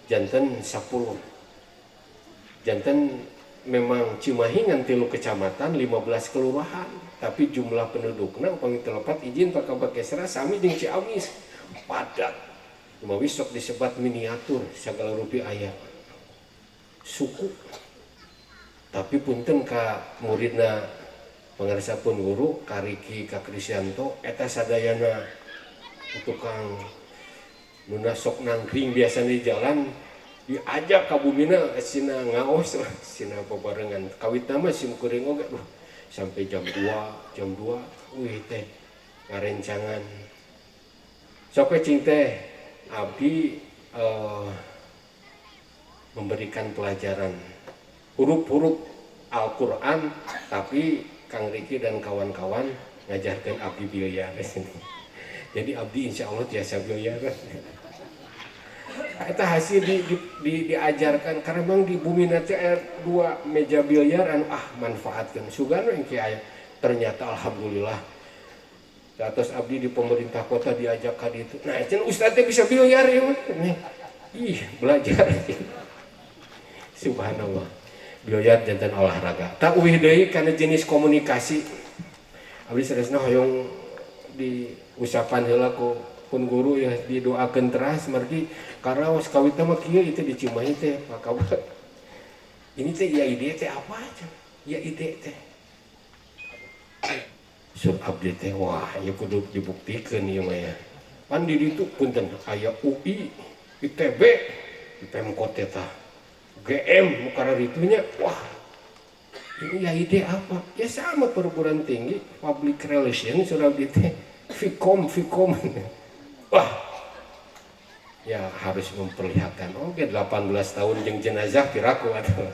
janten 10 janten memang Cimahi ngan 3 kecamatan 15 kelurahan tapi jumlah pendudukna upami telepat izin Pak Kabakesra sami jeung Ciamis padat cuma wisok disebat miniatur segala rupi ayat suku tapi punten ka muridna pangaresapun guru Kariki Kak Krisyanto eta sadayana tukang nuna sok nangkring biasa di jalan diajak ka bumina sina ngaos sina babarengan kawit nama sim kuring oge sampai jam 2 wih teh ngarencangan sok cing teh abdi memberikan pelajaran huruf-huruf Al-Quran tapi Kang Riki dan kawan-kawan ngajarkan abdi bilyar jadi abdi insya Allah tiasa bilyar itu hasil diajarkan karena memang di bumi nanti ada 2 meja bilyar manfaatkan sugano yang kayak ternyata alhamdulillah terus abdi di pemerintah kota diajak ka ditu. Nah, cenah ustaz teh bisa bilyar ya mah. Belajar. Subhanallah. Bilyar jantan olahraga. Tak uih deui kana jenis komunikasi. Abdi saresna hoyong di usapan heula ku pun guru ya didoakeun teras margi karaos kawitna mah kieu itu di Cimahi teh Pak Kabar. Ini teh ya ide teh apa aja? Ya ide teh. Sur abdi teh wah ieu kudu dibuktikan ieu mah ya. Pan di ditu punten aya UI, ITB, di Pemkot eta. GM karena itunya, wah ini ya ide apa? Ya sama perguruan tinggi, public relation sudah gitu, Vkom, wah ya harus memperlihatkan. Oke 18 tahun jeung jenazah piraku atau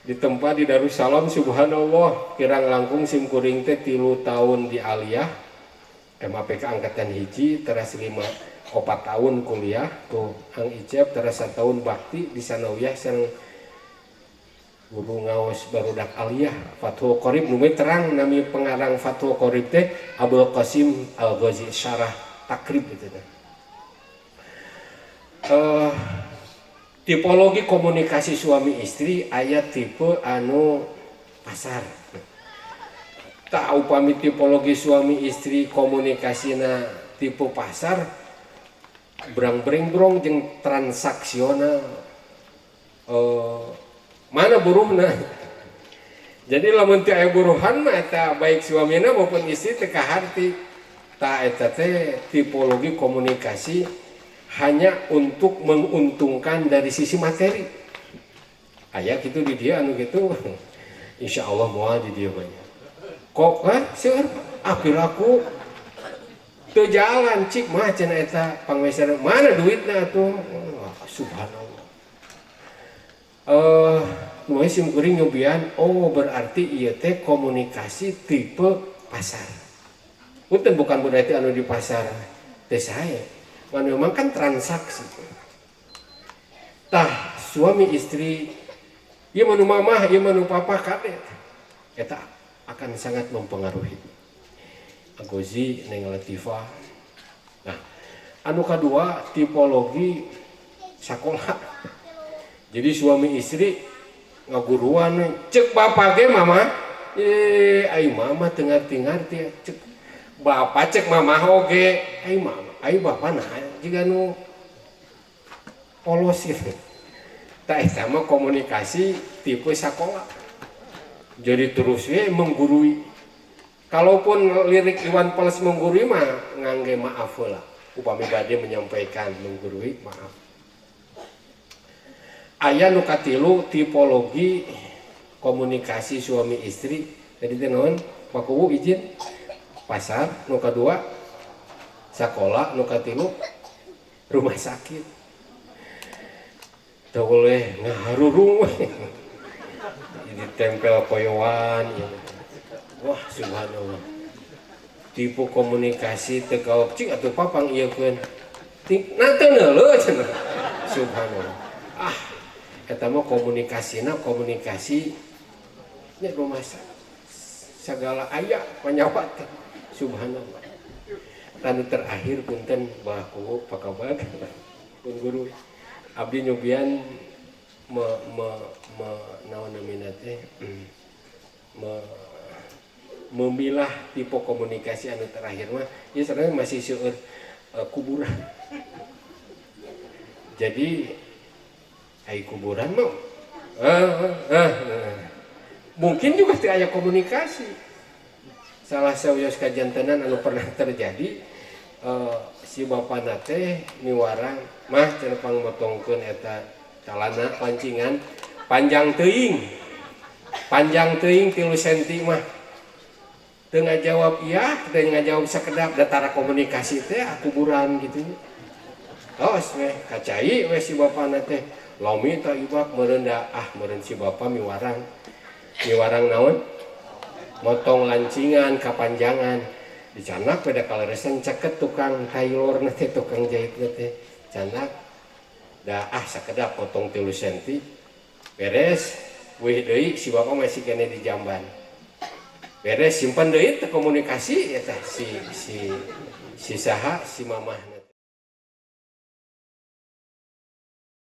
di tempat di Darussalam subhanallah kirang langkung sim kuring teh 3 tahun di aliyah MAPK angkatan hiji teras 4 tahun kuliah tuh ang icep teras 1 tahun bakti di sanawiyah sareng guru ngaos barudak aliyah Fathul Qorib nu terang nami pengarang Fathul Qorib teh Abdul Qasim Al-Ghazi Syarah Takrib gitu teh. Tipologi komunikasi suami istri aya tipe anu pasar. Tak upami tipologi suami istri komunikasina tipe pasar brang-breng jeung transaksional mana buruhna. Jadi lamun teu aya buruhan mah eta baik suamina maupun istri teu kaharti. Ta eta teh tipologi komunikasi hanya untuk menguntungkan dari sisi materi. Aya gitu di dia anu gitu. Insya Allah moal di dia banyak. Kok kan seueur apiraku teu jalan cik mah cenah eta pangmeser mana duitna atuh. Subhanallah. Nu sim kuring nyobian, oh berarti ieu teh komunikasi tipe pasar. Punten bukan berarti anu di pasar teh sae. Memang kan transaksi. Tah suami istri, ieu manu mamah, ieu manu papa kabeh. Eta akan sangat mempengaruhi. Agozi Neng Latifah. Nah, anu kadua tipologi sakola. Jadi suami istri ngaguruan cek bapak ge mama. Ai mama teu ngarti-ngarti cek bapak cek mama oge. Ai mama ai bapak nah juga nu polos gitu. Tak sama komunikasi tipe sakola. Jadi terus menggurui. Kalaupun lirik Iwan Fals menggurui mah ngangge maaf lah. Upami bade menyampaikan menggurui maaf. Aya nu katilu tipologi komunikasi suami istri. Jadi teh naon? Pakuwu izin pasar. Nu kadua sakola, nu katilu rumah sakit. Teu boleh ngaharurung we. Ditempel koyoan ya. Wah subhanallah. Tipe komunikasi teu kaok cing atuh papang ieu keun. Nanti neuleuh cenah. Subhanallah. Eta mah komunikasina komunikasi nya rumah sakit. Segala aya panyawat. Subhanallah. Anu terakhir punten baku pakabag pun guru abdi nyobian naon namina teh memilah tipe komunikasi anu terakhir mah ya sebenarnya masih seueur kuburan. Jadi ai kuburan mah mungkin juga teu aya komunikasi. Salah sawios kajantenan anu pernah terjadi si bapana teh miwarang mah cenah pangmotongkeun eta calana pancingan panjang teuing 3 cm mah teu ngajawab iya teu ngajawab sakedap datara komunikasi teh kuburan gitu. Tos we kacai we si bapana teh lami ta ibak meureun da meureun si bapa miwarang naon motong lancingan kapanjangan dicanak pada kaleresan ceket tukang tailor teh tukang jahit teh canak da sakedap potong 3 cm beres weh deui si bapak masih kene di jamban beres simpan deui teh komunikasi eta si saha si mamah.